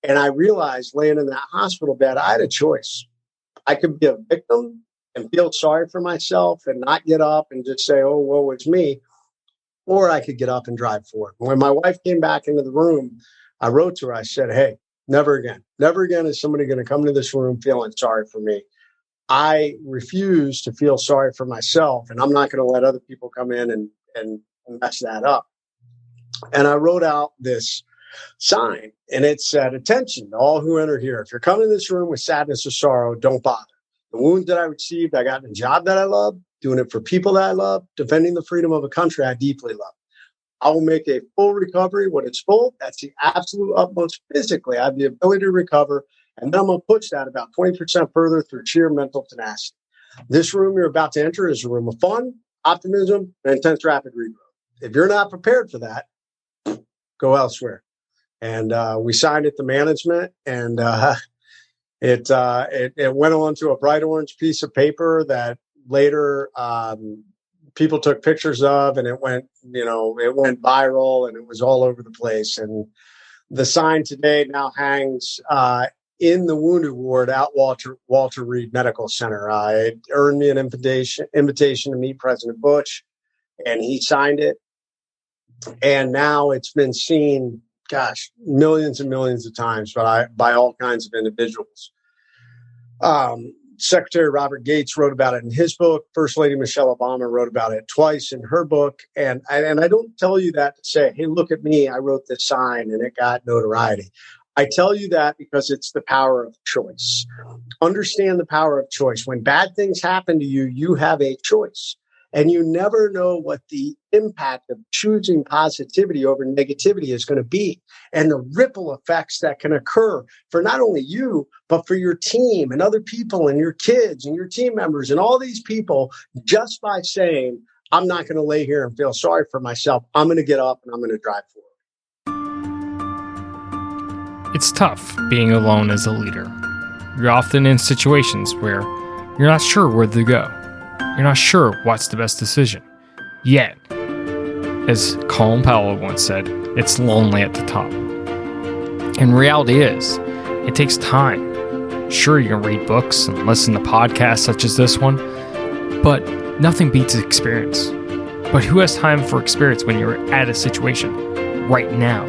Speaker 3: And I realized laying in that hospital bed, I had a choice. I could be a victim and feel sorry for myself and not get up and just say, oh, woe, it's me. Or I could get up and drive forward. When my wife came back into the room, I wrote to her, I said, hey, never again. Never again is somebody going to come into this room feeling sorry for me. I refuse to feel sorry for myself, and I'm not going to let other people come in and mess that up. And I wrote out this sign, and it said, attention to all who enter here. If you're coming to this room with sadness or sorrow, don't bother. The wounds that I received, I got in a job that I love, doing it for people that I love, defending the freedom of a country I deeply love. I will make a full recovery when it's full. That's the absolute utmost physically. I have the ability to recover, and then I'm going to push that about 20% further through sheer mental tenacity. This room you're about to enter is a room of fun, optimism, and intense rapid regrowth. If you're not prepared for that, go elsewhere. And we signed it to management, and it went on to a bright orange piece of paper that later people took pictures of, and it went viral, and it was all over the place. And the sign today now hangs in the Wounded Ward at Walter Reed Medical Center. It earned me an invitation to meet President Bush, and he signed it. And now it's been seen, millions and millions of times by all kinds of individuals. Secretary Robert Gates wrote about it in his book. First Lady Michelle Obama wrote about it twice in her book. And I don't tell you that to say, hey, look at me, I wrote this sign and it got notoriety. I tell you that because it's the power of choice. Understand the power of choice. When bad things happen to you, you have a choice. And you never know what the impact of choosing positivity over negativity is going to be, and the ripple effects that can occur for not only you, but for your team and other people and your kids and your team members and all these people, just by saying, I'm not going to lay here and feel sorry for myself. I'm going to get up and I'm going to drive forward.
Speaker 1: It's tough being alone as a leader. You're often in situations where you're not sure where to go. You're not sure what's the best decision. Yet, as Compel once said, it's lonely at the top. And reality is, it takes time. Sure, you can read books and listen to podcasts such as this one, but nothing beats experience. But who has time for experience when you're at a situation right now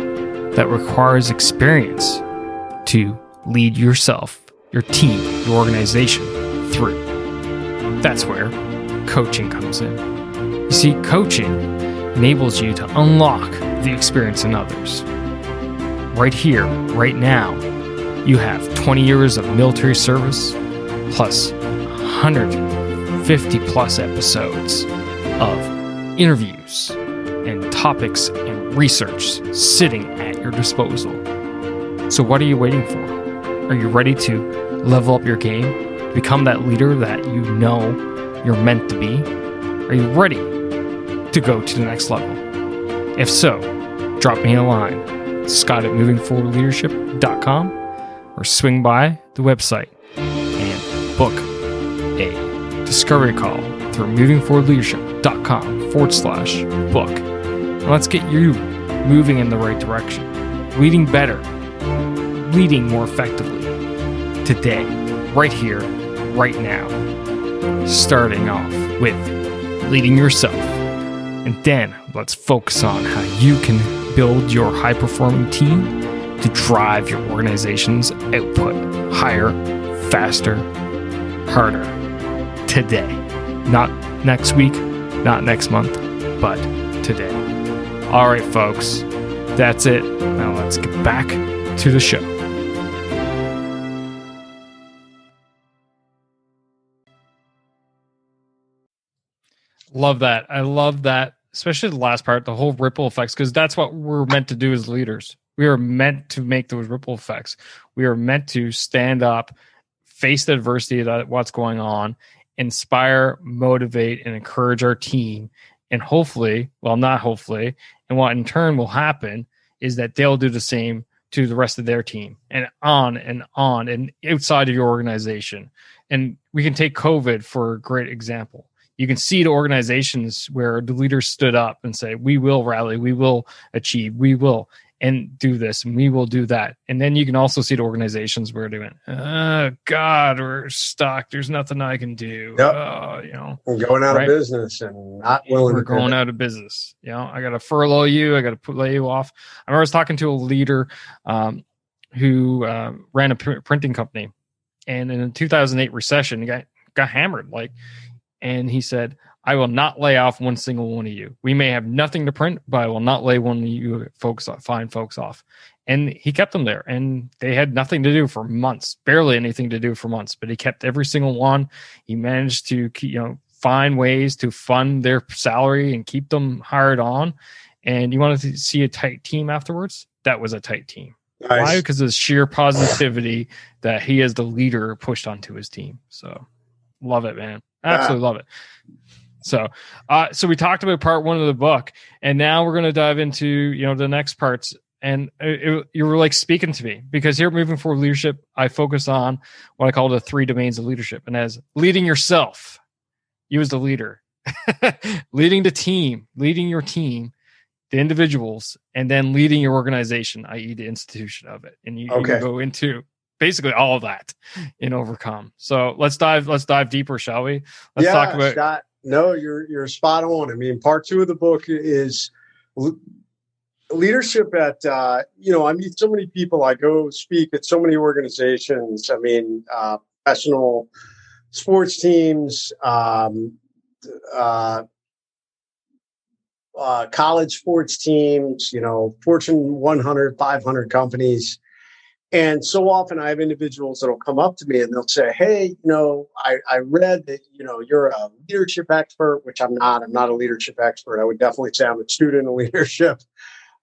Speaker 1: that requires experience to lead yourself, your team, your organization through? That's where coaching comes in. You see, coaching enables you to unlock the experience in others. Right here, right now, you have 20 years of military service, plus 150 plus episodes of interviews and topics and research sitting at your disposal. So what are you waiting for? Are you ready to level up your game, become that leader that you know you're meant to be? Are you ready to go to the next level? If so, drop me a line, scott@movingforwardleadership.com, or swing by the website and book a discovery call through movingforwardleadership.com/book. And let's get you moving in the right direction, leading better, leading more effectively today, right here, right now. Starting off with leading yourself, and then let's focus on how you can build your high-performing team to drive your organization's output higher, faster, harder today. Not next week, not next month, but today. All right, folks, that's it. Now let's get back to the show. Love that. I love that, especially the last part, the whole ripple effects, because that's what we're meant to do as leaders. We are meant to make those ripple effects. We are meant to stand up, face the adversity of what's going on, inspire, motivate, and encourage our team. And hopefully, well, not hopefully, and what in turn will happen is that they'll do the same to the rest of their team, and on and outside of your organization. And we can take COVID for a great example. You can see the organizations where the leaders stood up and say, we will rally, we will achieve, we will, and do this, and we will do that. And then you can also see the organizations where they went, oh, God, we're stuck. There's nothing I can do.
Speaker 3: Yep. We're going out of business and not willing.
Speaker 1: We're going out of business. I got to furlough you. I got to lay you off. I remember I was talking to a leader who ran a printing company. And in the 2008 recession, he got hammered. And he said, I will not lay off one single one of you. We may have nothing to print, but I will not lay one of you folks off, fine folks off. And he kept them there. And they had nothing to do for months, barely anything to do for months. But he kept every single one. He managed to find ways to fund their salary and keep them hired on. And you wanted to see a tight team afterwards? That was a tight team. Nice. Why? Because of the sheer positivity that he as the leader pushed onto his team. So love it, man. Absolutely love it. So we talked about part one of the book, and now we're going to dive into, the next parts. And you were speaking to me, because here, moving forward leadership, I focus on what I call the 3 domains of leadership. And as leading yourself, you as the leader, leading the team, leading your team, the individuals, and then leading your organization, i.e. the institution of it. And you go into basically all of that in Overcome. So let's dive deeper, shall we? Let's talk about
Speaker 3: Scott. No, you're spot on. I mean, part 2 of the book is leadership at, I meet so many people. I go speak at so many organizations. I mean, professional sports teams, college sports teams, Fortune 100, 500 companies. And so often I have individuals that'll come up to me and they'll say, hey, I read that, you're a leadership expert, which I'm not. I'm not a leadership expert. I would definitely say I'm a student of leadership.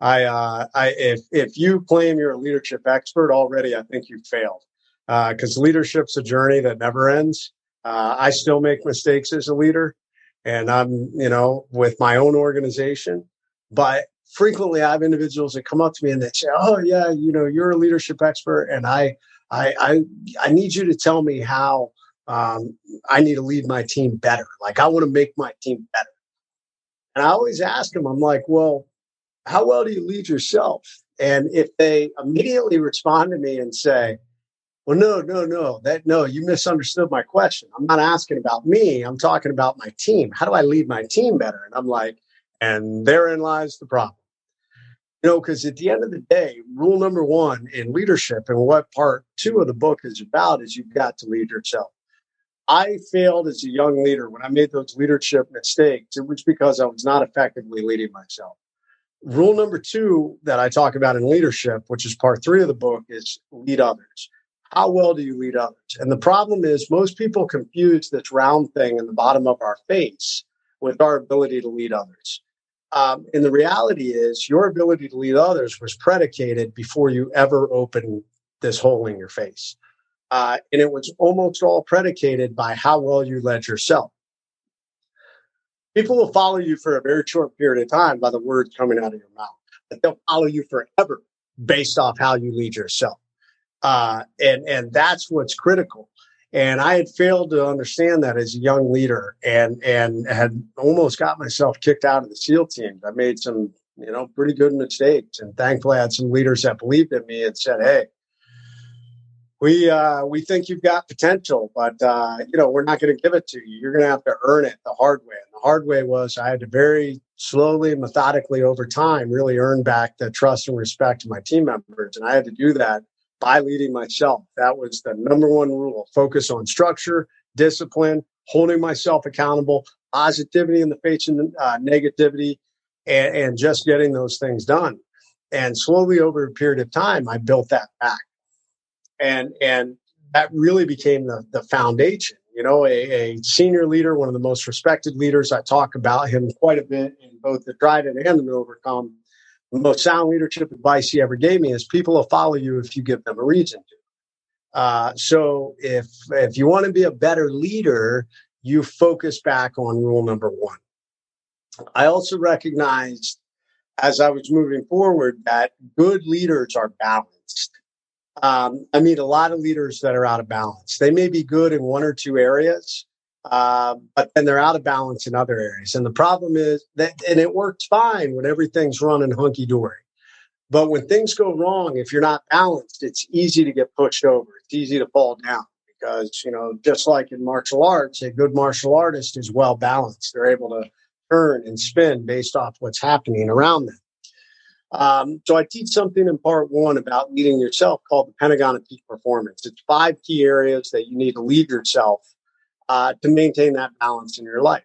Speaker 3: If you claim you're a leadership expert already, I think you've failed, because leadership's a journey that never ends. I still make mistakes as a leader, and I'm, with my own organization, but frequently I have individuals that come up to me and they say, oh yeah, you're a leadership expert, and I need you to tell me how I need to lead my team better. I want to make my team better. And I always ask them, I'm like, well, how well do you lead yourself? And if they immediately respond to me and say, well, no, you misunderstood my question. I'm not asking about me. I'm talking about my team. How do I lead my team better? And I'm like, and therein lies the problem. Because at the end of the day, rule number 1 in leadership, and what part 2 of the book is about, is you've got to lead yourself. I failed as a young leader. When I made those leadership mistakes, it was because I was not effectively leading myself. Rule number 2 that I talk about in leadership, which is part 3 of the book, is lead others. How well do you lead others? And the problem is most people confuse this round thing in the bottom of our face with our ability to lead others. And the reality is your ability to lead others was predicated before you ever opened this hole in your face. And it was almost all predicated by how well you led yourself. People will follow you for a very short period of time by the words coming out of your mouth, but they'll follow you forever based off how you lead yourself. And that's what's critical. And I had failed to understand that as a young leader, and had almost got myself kicked out of the SEAL teams. I made some, pretty good mistakes. And thankfully I had some leaders that believed in me and said, hey, we think you've got potential, but, we're not going to give it to you. You're going to have to earn it the hard way. And the hard way was I had to very slowly and methodically over time really earn back the trust and respect of my team members. And I had to do that by leading myself. That was the number 1 rule. Focus on structure, discipline, holding myself accountable, positivity in the face of negativity, and just getting those things done. And slowly over a period of time, I built that back. And that really became the foundation. A senior leader, one of the most respected leaders. I talk about him quite a bit in both the Trident and the Overcome. The most sound leadership advice he ever gave me is people will follow you if you give them a reason to. So if you want to be a better leader, you focus back on rule number one. I also recognized as I was moving forward that good leaders are balanced. I meet a lot of leaders that are out of balance. They may be good in one or two areas, but then they're out of balance in other areas. And the problem is that, and it works fine when everything's running hunky-dory. But when things go wrong, if you're not balanced, it's easy to get pushed over. It's easy to fall down because, just like in martial arts, a good martial artist is well balanced. They're able to turn and spin based off what's happening around them. So I teach something in part one about leading yourself called the Pentagon of Peak Performance. It's 5 key areas that you need to lead yourself to maintain that balance in your life.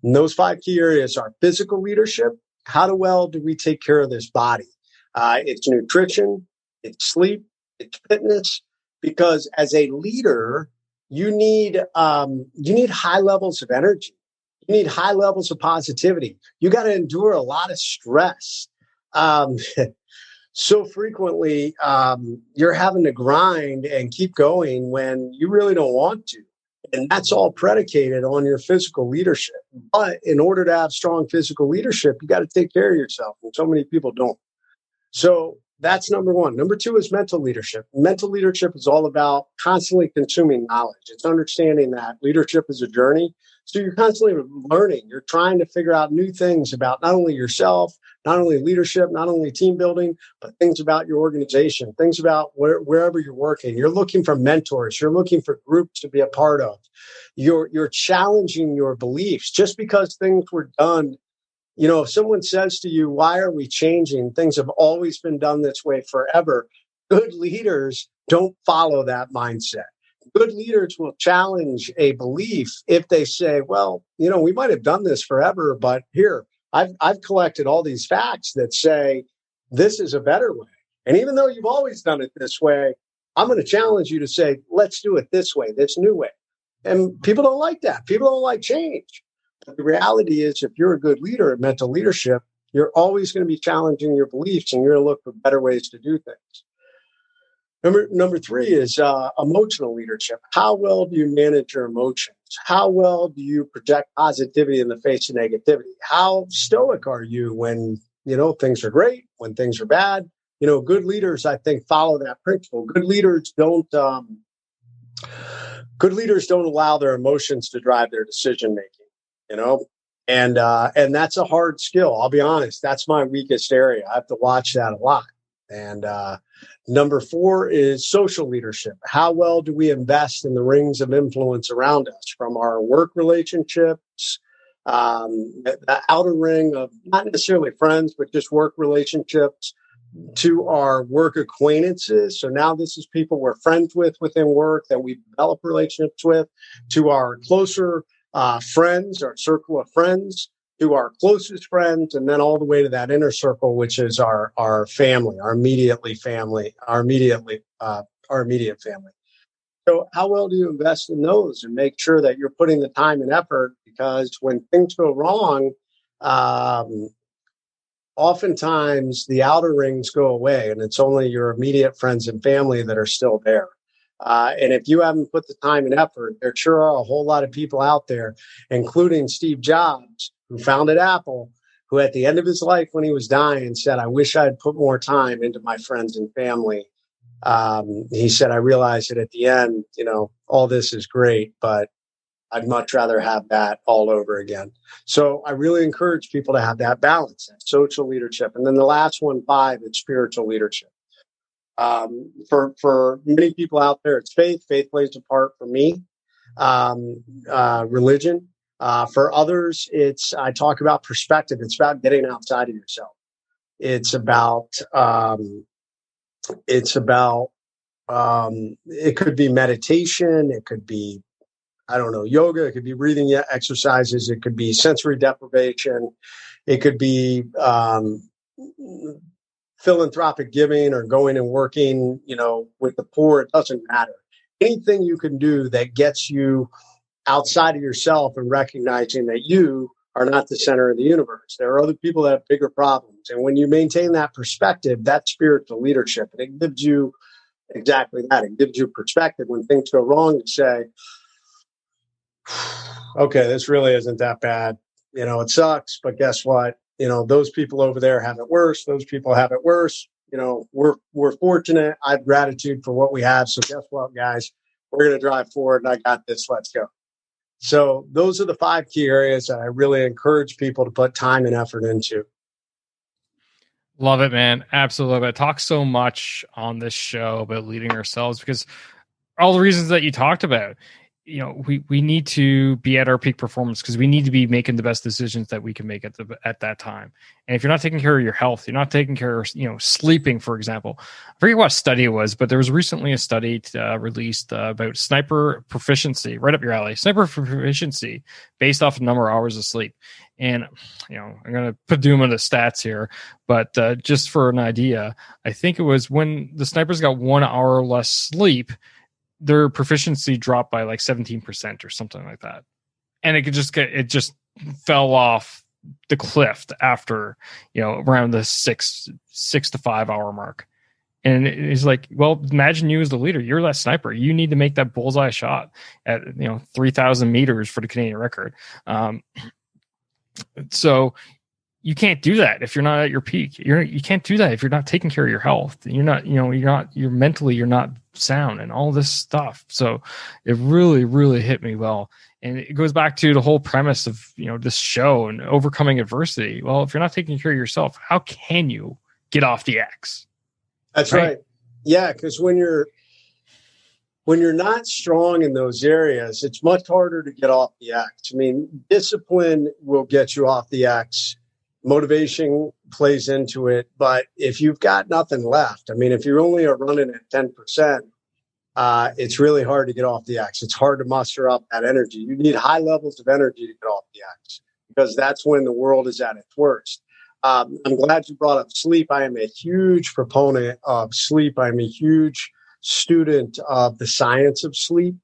Speaker 3: And those 5 key areas are physical leadership. How well do we take care of this body? It's nutrition, it's sleep, it's fitness. Because as a leader, you need high levels of energy. You need high levels of positivity. You got to endure a lot of stress. So frequently, you're having to grind and keep going when you really don't want to. And that's all predicated on your physical leadership. But in order to have strong physical leadership, you got to take care of yourself. And so many people don't. So that's number one. Number 2 is mental leadership. Mental leadership is all about constantly consuming knowledge. It's understanding that leadership is a journey. So you're constantly learning. You're trying to figure out new things about not only yourself, not only leadership, not only team building, but things about your organization, things about wherever you're working. You're looking for mentors. You're looking for groups to be a part of. You're challenging your beliefs. Just because things were done, if someone says to you, why are we changing? Things have always been done this way forever. Good leaders don't follow that mindset. Good leaders will challenge a belief if they say, well, we might have done this forever, but here, I've collected all these facts that say this is a better way. And even though you've always done it this way, I'm going to challenge you to say, let's do it this way, this new way. And people don't like that. People don't like change. But the reality is, if you're a good leader in mental leadership, you're always going to be challenging your beliefs and you're going to look for better ways to do things. Number 3 is emotional leadership. How well do you manage your emotions? How well do you project positivity in the face of negativity? How stoic are you when, things are great, when things are bad? Good leaders, I think, follow that principle. Good leaders don't allow their emotions to drive their decision making, and that's a hard skill. I'll be honest. That's my weakest area. I have to watch that a lot. And number 4 is social leadership. How well do we invest in the rings of influence around us, from our work relationships, the outer ring of not necessarily friends, but just work relationships, to our work acquaintances. So now this is people we're friends with within work that we develop relationships with, to our closer friends, our circle of friends, to our closest friends, and then all the way to that inner circle, which is our family, our immediate family. So how well do you invest in those and make sure that you're putting the time and effort? Because when things go wrong, oftentimes the outer rings go away and it's only your immediate friends and family that are still there. And if you haven't put the time and effort, there sure are a whole lot of people out there, including Steve Jobs, who founded Apple, who at the end of his life when he was dying said, I wish I'd put more time into my friends and family. He said, I realized that at the end, all this is great, but I'd much rather have that all over again. So I really encourage people to have that balance, that social leadership. And then the last one, 5, is spiritual leadership. For many people out there, it's faith. Faith plays a part for me. Religion. For others, I talk about perspective. It's about getting outside of yourself. It's about, it could be meditation. It could be I don't know, yoga. It could be breathing exercises. It could be sensory deprivation. It could be philanthropic giving or going and working, with the poor. It doesn't matter. Anything you can do that gets you outside of yourself and recognizing that you are not the center of the universe. There are other people that have bigger problems. And when you maintain that perspective, that's spiritual leadership. And it gives you exactly that. It gives you perspective when things go wrong to say, okay, this really isn't that bad. It sucks, but guess what? Those people over there have it worse. Those people have it worse. We're fortunate. I have gratitude for what we have. So guess what, guys? We're going to drive forward, and I got this. Let's go. So those are the 5 key areas that I really encourage people to put time and effort into.
Speaker 1: Love it, man. Absolutely. I talk so much on this show about leading ourselves because all the reasons that you talked about, we need to be at our peak performance because we need to be making the best decisions that we can make at that time. And if you're not taking care of your health, you're not taking care of, sleeping, for example. I forget what study it was, but there was recently a study released about sniper proficiency, right up your alley, sniper proficiency based off the number of hours of sleep. And, I'm going to put doom on the stats here, but just for an idea, I think it was when the snipers got 1 hour less sleep, their proficiency dropped by like 17% or something like that. And it just fell off the cliff after, around the 6 to 5 hour mark. And it's like, well, imagine you as the leader, you're that sniper. You need to make that bullseye shot at, 3,000 meters for the Canadian record. So you can't do that if you're not at your peak. You can't do that if you're not taking care of your health. You're not sound and all this stuff. So it really, really hit me well. And it goes back to the whole premise of, this show and overcoming adversity. Well, if you're not taking care of yourself, how can you get off the X?
Speaker 3: That's right. Yeah. Because when you're not strong in those areas, it's much harder to get off the X. I mean, discipline will get you off the X. Motivation plays into it. But if you've got nothing left, if you only are running at 10%, it's really hard to get off the X. It's hard to muster up that energy. You need high levels of energy to get off the X because that's when the world is at its worst. I'm glad you brought up sleep. I am a huge proponent of sleep. I'm a huge student of the science of sleep.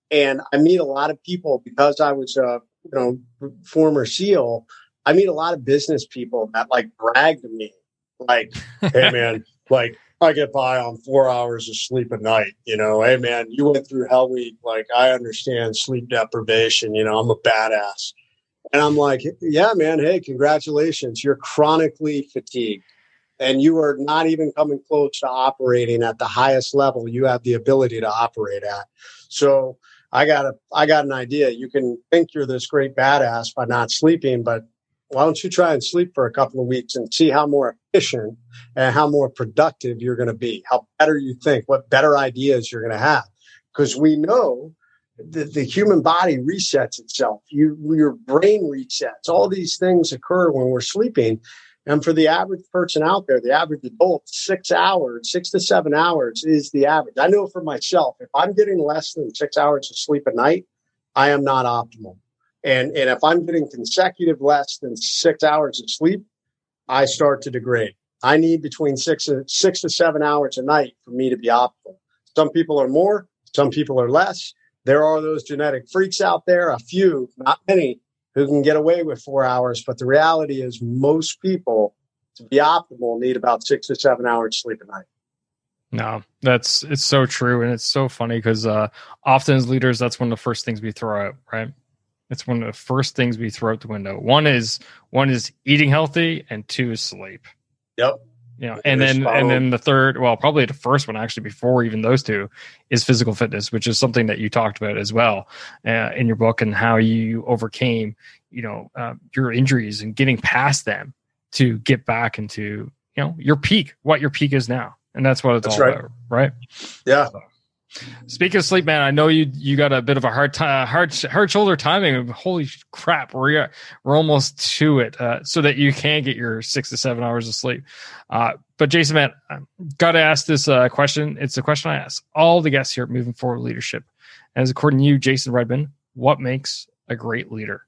Speaker 3: And I meet a lot of people because I was a former SEAL. I meet a lot of business people that brag to me, hey man, I get by on 4 hours of sleep a night. Hey man, you went through hell week. I understand sleep deprivation. I'm a badass. And I'm like, yeah, man. Hey, congratulations. You're chronically fatigued and you are not even coming close to operating at the highest level you have the ability to operate at. So I got an idea. You can think you're this great badass by not sleeping, but why don't you try and sleep for a couple of weeks and see how more efficient and how more productive you're going to be, how better you think, what better ideas you're going to have. Because we know that the human body resets itself. Your brain resets. All these things occur when we're sleeping. And for the average person out there, the average adult, 6 to 7 hours is the average. I know for myself, if I'm getting less than 6 hours of sleep a night, I am not optimal. And if I'm getting consecutive less than 6 hours of sleep, I start to degrade. I need between 6 to 7 hours a night for me to be optimal. Some people are more, some people are less. There are those genetic freaks out there, a few, not many, who can get away with 4 hours. But the reality is most people, to be optimal, need about 6 to 7 hours sleep a night.
Speaker 1: No, it's so true. And it's so funny because often as leaders, that's one of the first things we throw out, right? It's one of the first things we throw out the window. One is eating healthy, and 2 is sleep.
Speaker 3: Yep.
Speaker 1: And then the third, well, probably the first one actually before even those two, is physical fitness, which is something that you talked about as well in your book, and how you overcame, your injuries and getting past them to get back into, your peak, what your peak is now, and that's what it's all about, right?
Speaker 3: Yeah.
Speaker 1: So. Speaking of sleep, man, I know you got a bit of a hard shoulder timing. Holy crap, we're almost to it, so that you can get your 6 to 7 hours of sleep. But Jason, man, got to ask this question. It's a question I ask all the guests here at Moving Forward Leadership, As according to you, Jason Redman, what makes a great leader?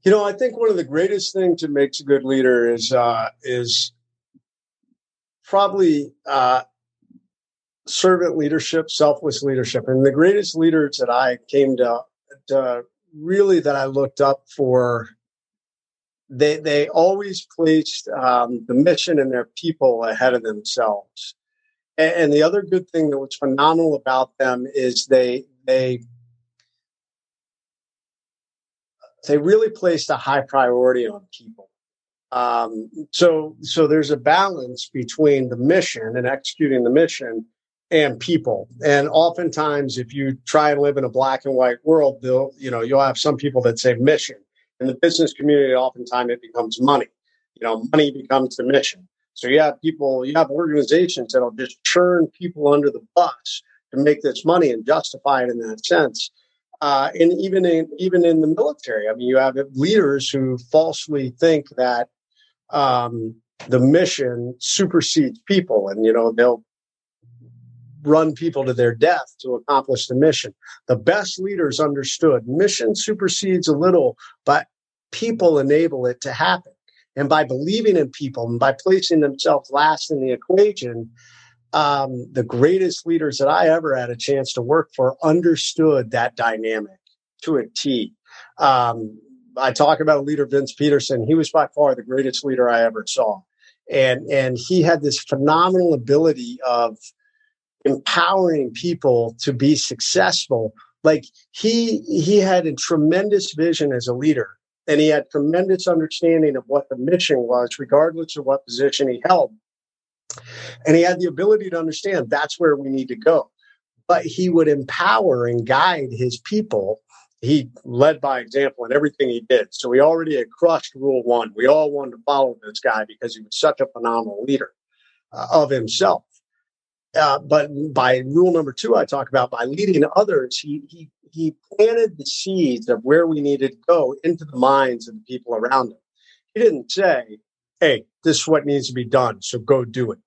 Speaker 3: I think one of the greatest things that makes a good leader is probably servant leadership, selfless leadership. And the greatest leaders that I came to really that I looked up for, they always placed the mission and their people ahead of themselves. And the other good thing that was phenomenal about them is they really placed a high priority on people. So there's a balance between the mission and executing the mission and people. And oftentimes, if you try and live in a black and white world, you'll have some people that say mission. In the business community, oftentimes it becomes money. Money becomes the mission. So you have organizations that'll just churn people under the bus to make this money and justify it in that sense. And even in the military, I mean, you have leaders who falsely think that the mission supersedes people, and they'll run people to their death to accomplish the mission. The best leaders understood mission supersedes a little, but people enable it to happen. And by believing in people and by placing themselves last in the equation, the greatest leaders that I ever had a chance to work for understood that dynamic to a T. I talk about leader Vince Peterson. He was by far the greatest leader I ever saw. And he had this phenomenal ability of empowering people to be successful. Like he had a tremendous vision as a leader, and he had tremendous understanding of what the mission was, regardless of what position he held. And he had the ability to understand that's where we need to go. But he would empower and guide his people. He led by example in everything he did. So he already had crushed rule one. We all wanted to follow this guy because he was such a phenomenal leader of himself. But by rule number two, I talk about by leading others, he planted the seeds of where we needed to go into the minds of the people around him. He didn't say, hey, this is what needs to be done, so go do it.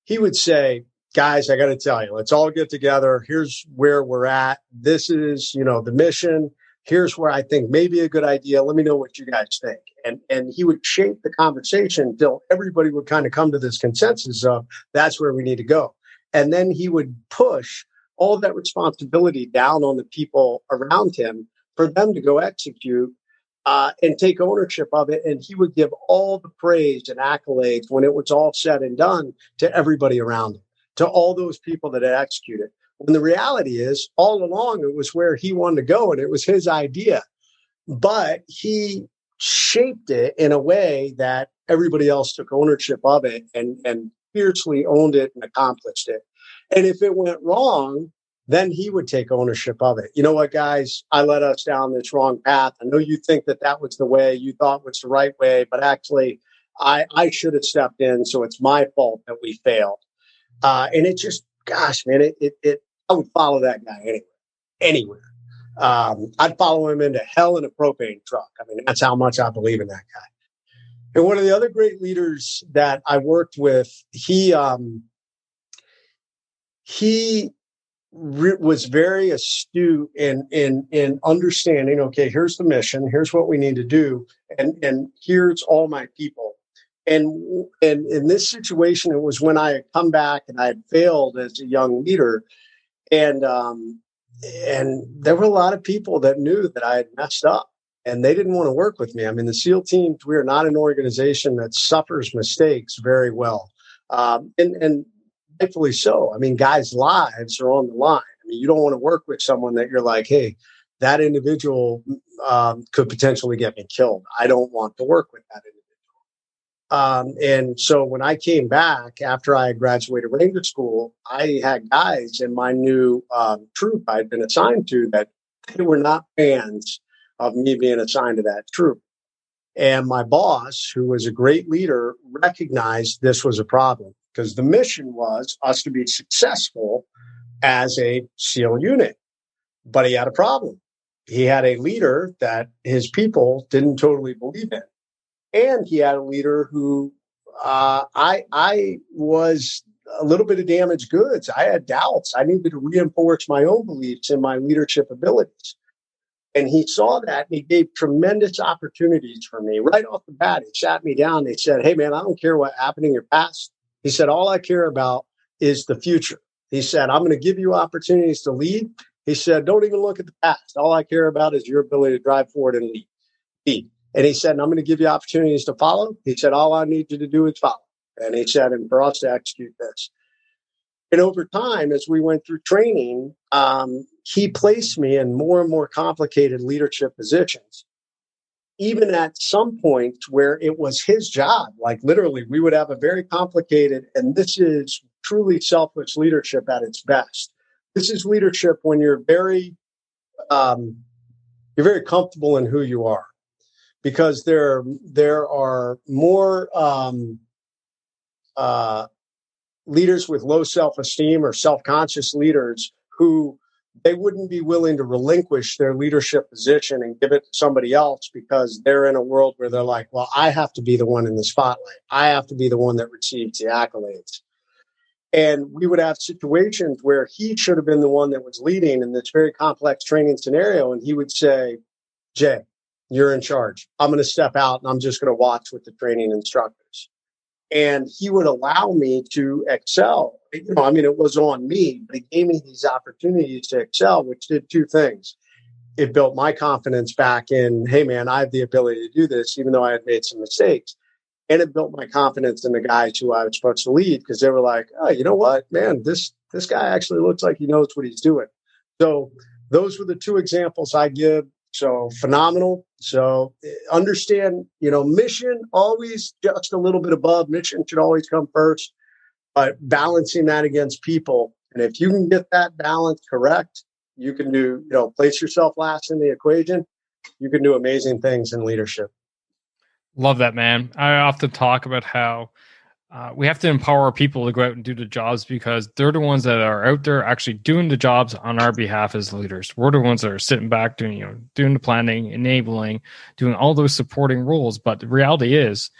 Speaker 3: He would say, guys, I got to tell you, let's all get together. Here's where we're at. This is, the mission. Here's where I think may be a good idea. Let me know what you guys think. And he would shape the conversation until everybody would kind of come to this consensus of that's where we need to go. And then he would push all of that responsibility down on the people around him for them to go execute and take ownership of it. And he would give all the praise and accolades when it was all said and done to everybody around him, to all those people that had executed. When the reality is, all along, it was where he wanted to go and it was his idea. But he shaped it in a way that everybody else took ownership of it and fiercely owned it and accomplished it. And if it went wrong, then he would take ownership of it. You know what, guys? I led us down this wrong path. I know you think that was the way you thought was the right way, but actually I should have stepped in. So it's my fault that we failed. And it just, gosh, man, I would follow that guy anywhere. I'd follow him into hell in a propane truck. I mean, that's how much I believe in that guy. And one of the other great leaders that I worked with, he was very astute in understanding, okay, here's the mission, here's what we need to do, and here's all my people. And in this situation, it was when I had come back and I had failed as a young leader. And there were a lot of people that knew that I had messed up and they didn't want to work with me. I mean, the SEAL teams, we are not an organization that suffers mistakes very well. And rightfully so. I mean, guys' lives are on the line. I mean, you don't want to work with someone that you're like, hey, that individual could potentially get me killed. I don't want to work with that individual. And so when I came back after I graduated Ranger School, I had guys in my new troop I'd been assigned to that they were not fans of me being assigned to that troop. And my boss, who was a great leader, recognized this was a problem because the mission was us to be successful as a SEAL unit. But he had a problem. He had a leader that his people didn't totally believe in. And he had a leader who I was a little bit of damaged goods. I had doubts. I needed to reinforce my own beliefs in my leadership abilities. And he saw that and he gave tremendous opportunities for me. Right off the bat, he sat me down. He said, hey, man, I don't care what happened in your past. He said, all I care about is the future. He said, I'm going to give you opportunities to lead. He said, don't even look at the past. All I care about is your ability to drive forward and lead. And he said, and I'm going to give you opportunities to follow. He said, all I need you to do is follow. And he said, and for us to execute this. And over time, as we went through training, he placed me in more and more complicated leadership positions, even at some point where it was his job. Like literally, we would have a very complicated, and this is truly selfless leadership at its best. This is leadership when you're very comfortable in who you are, because there are more leaders with low self-esteem or self-conscious leaders who they wouldn't be willing to relinquish their leadership position and give it to somebody else because they're in a world where they're like, well, I have to be the one in the spotlight. I have to be the one that receives the accolades. And we would have situations where he should have been the one that was leading in this very complex training scenario. And he would say, Jay, you're in charge. I'm going to step out and I'm just going to watch with the training instructors. And he would allow me to excel. It was on me, but he gave me these opportunities to excel, which did two things. It built my confidence back in, hey, man, I have the ability to do this, even though I had made some mistakes. And it built my confidence in the guys who I was supposed to lead, because they were like, oh, you know what, man, this guy actually looks like he knows what he's doing. So those were the two examples I give. So phenomenal. So understand, mission always just a little bit above. Mission should always come first, but balancing that against people. And if you can get that balance correct, you can do, place yourself last in the equation. You can do amazing things in leadership.
Speaker 1: Love that, man. I often talk about how we have to empower people to go out and do the jobs, because they're the ones that are out there actually doing the jobs on our behalf as leaders. We're the ones that are sitting back doing the planning, enabling, doing all those supporting roles. But the reality is,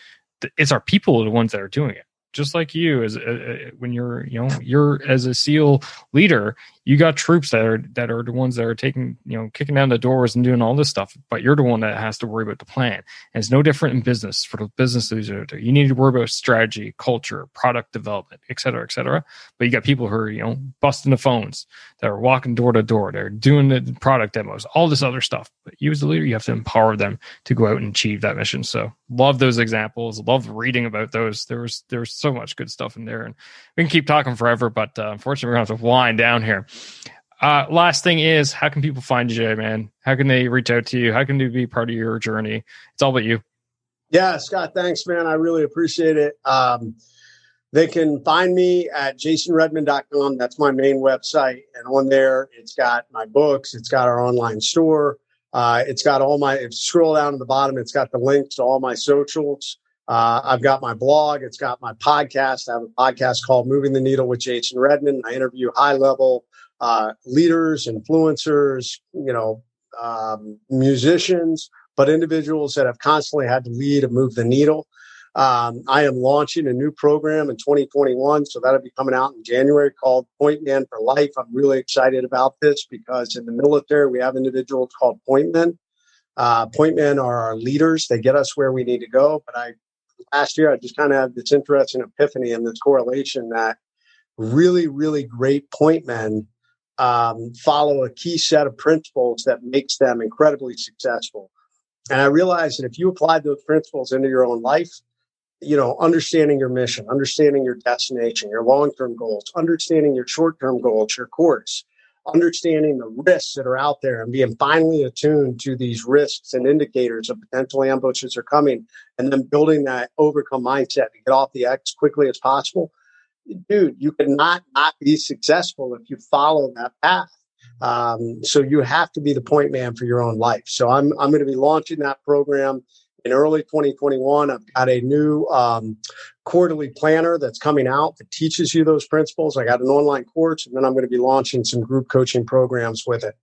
Speaker 1: it's our people the ones that are doing it. Just like you, as when you're as a SEAL leader, you got troops that are the ones that are taking, kicking down the doors and doing all this stuff. But you're the one that has to worry about the plan. And it's no different in business for the business leaders. You need to worry about strategy, culture, product development, et cetera, et cetera. But you got people who are, busting the phones, that are walking door to door, they're doing the product demos, all this other stuff. But you as a leader, you have to empower them to go out and achieve that mission. So love those examples. Love reading about those. There's so much good stuff in there, and we can keep talking forever, but unfortunately we're going to have to wind down here. Last thing is, how can people find you, Jay, man? How can they reach out to you? How can they be part of your journey? It's all about you.
Speaker 3: Yeah, Scott, thanks, man. I really appreciate it. They can find me at jasonredman.com. That's my main website. And on there, it's got my books. It's got our online store. It's got if you scroll down to the bottom, it's got the links to all my socials. I've got my blog. It's got my podcast. I have a podcast called Moving the Needle with Jason Redman. I interview high-level leaders, influencers, musicians, but individuals that have constantly had to lead and move the needle. I am launching a new program in 2021, so that'll be coming out in January, called Point Man for Life. I'm really excited about this because in the military, we have individuals called point men. Point men are our leaders. They get us where we need to go. But last year, I just kind of had this interesting epiphany and this correlation that really, really great point men follow a key set of principles that makes them incredibly successful. And I realized that if you applied those principles into your own life, understanding your mission, understanding your destination, your long-term goals, understanding your short-term goals, your course, understanding the risks that are out there and being finely attuned to these risks and indicators of potential ambushes are coming, and then building that overcome mindset to get off the X quickly as possible. Dude, you cannot not be successful if you follow that path. So you have to be the point man for your own life. So I'm going to be launching that program in early 2021. I've got a new quarterly planner that's coming out that teaches you those principles. I got an online course, and then I'm going to be launching some group coaching programs with it.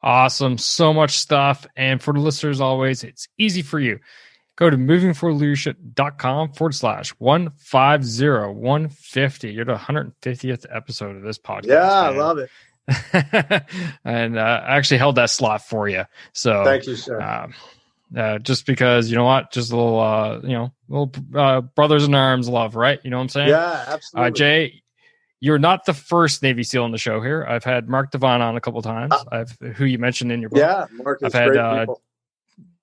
Speaker 1: Awesome. So much stuff. And for the listeners, always, it's easy for you. Go to movingforleadership.com/150. You're the 150th episode of this podcast.
Speaker 3: Yeah, I love it.
Speaker 1: And I actually held that slot for you. So
Speaker 3: thank you, sir.
Speaker 1: Just because, you know what, just a little brothers in arms love, right? You know what I'm saying?
Speaker 3: Yeah, absolutely.
Speaker 1: Jay, you're not the first Navy SEAL on the show here. I've had Mark Devine on a couple of times. Who you mentioned in your book.
Speaker 3: Yeah, Mark is
Speaker 1: I've had
Speaker 3: great people.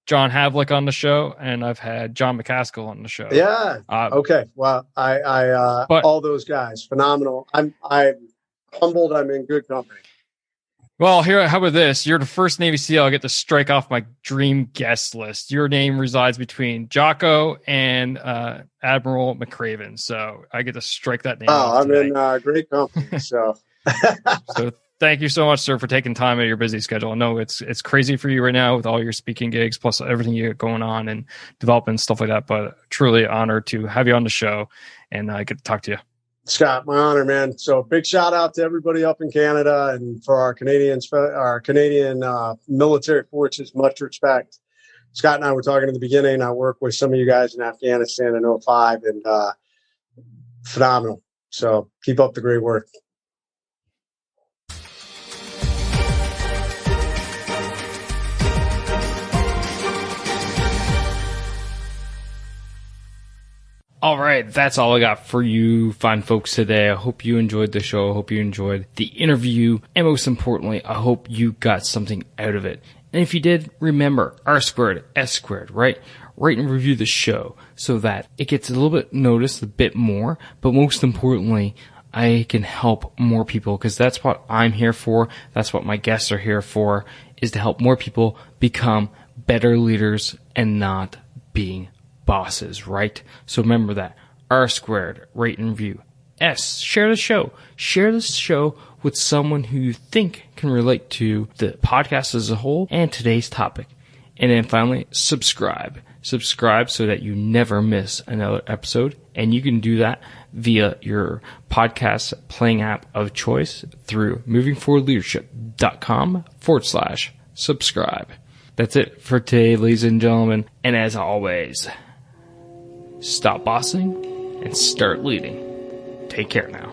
Speaker 1: John Havlick on the show, and I've had John McCaskill on the show.
Speaker 3: Yeah. Okay. Well, but all those guys, phenomenal. I'm humbled. I'm in good company.
Speaker 1: Well, here, how about this? You're the first Navy SEAL I get to strike off my dream guest list. Your name resides between Jocko and Admiral McCraven, so I get to strike that name off
Speaker 3: I'm
Speaker 1: today.
Speaker 3: in great company. So,
Speaker 1: so thank you so much, sir, for taking time out of your busy schedule. I know it's crazy for you right now with all your speaking gigs, plus everything you got going on and development stuff like that. But truly honored to have you on the show and I get to talk to you.
Speaker 3: Scott, my honor, man. So big shout out to everybody up in Canada and for our Canadian military forces. Much respect. Scott and I were talking in the beginning. I worked with some of you guys in Afghanistan in 2005 and phenomenal. So keep up the great work.
Speaker 1: All right, that's all I got for you fine folks today. I hope you enjoyed the show. I hope you enjoyed the interview. And most importantly, I hope you got something out of it. And if you did, remember R squared, S squared, right? Rate and review the show so that it gets a little bit noticed a bit more. But most importantly, I can help more people because that's what I'm here for. That's what my guests are here for, is to help more people become better leaders and not being bosses, right? So remember that. R squared, rate and review. S, share the show. Share this show with someone who you think can relate to the podcast as a whole and today's topic. And then finally, subscribe. Subscribe so that you never miss another episode. And you can do that via your podcast playing app of choice through movingforwardleadership.com/subscribe. That's it for today, ladies and gentlemen. And as always, stop bossing and start leading. Take care now.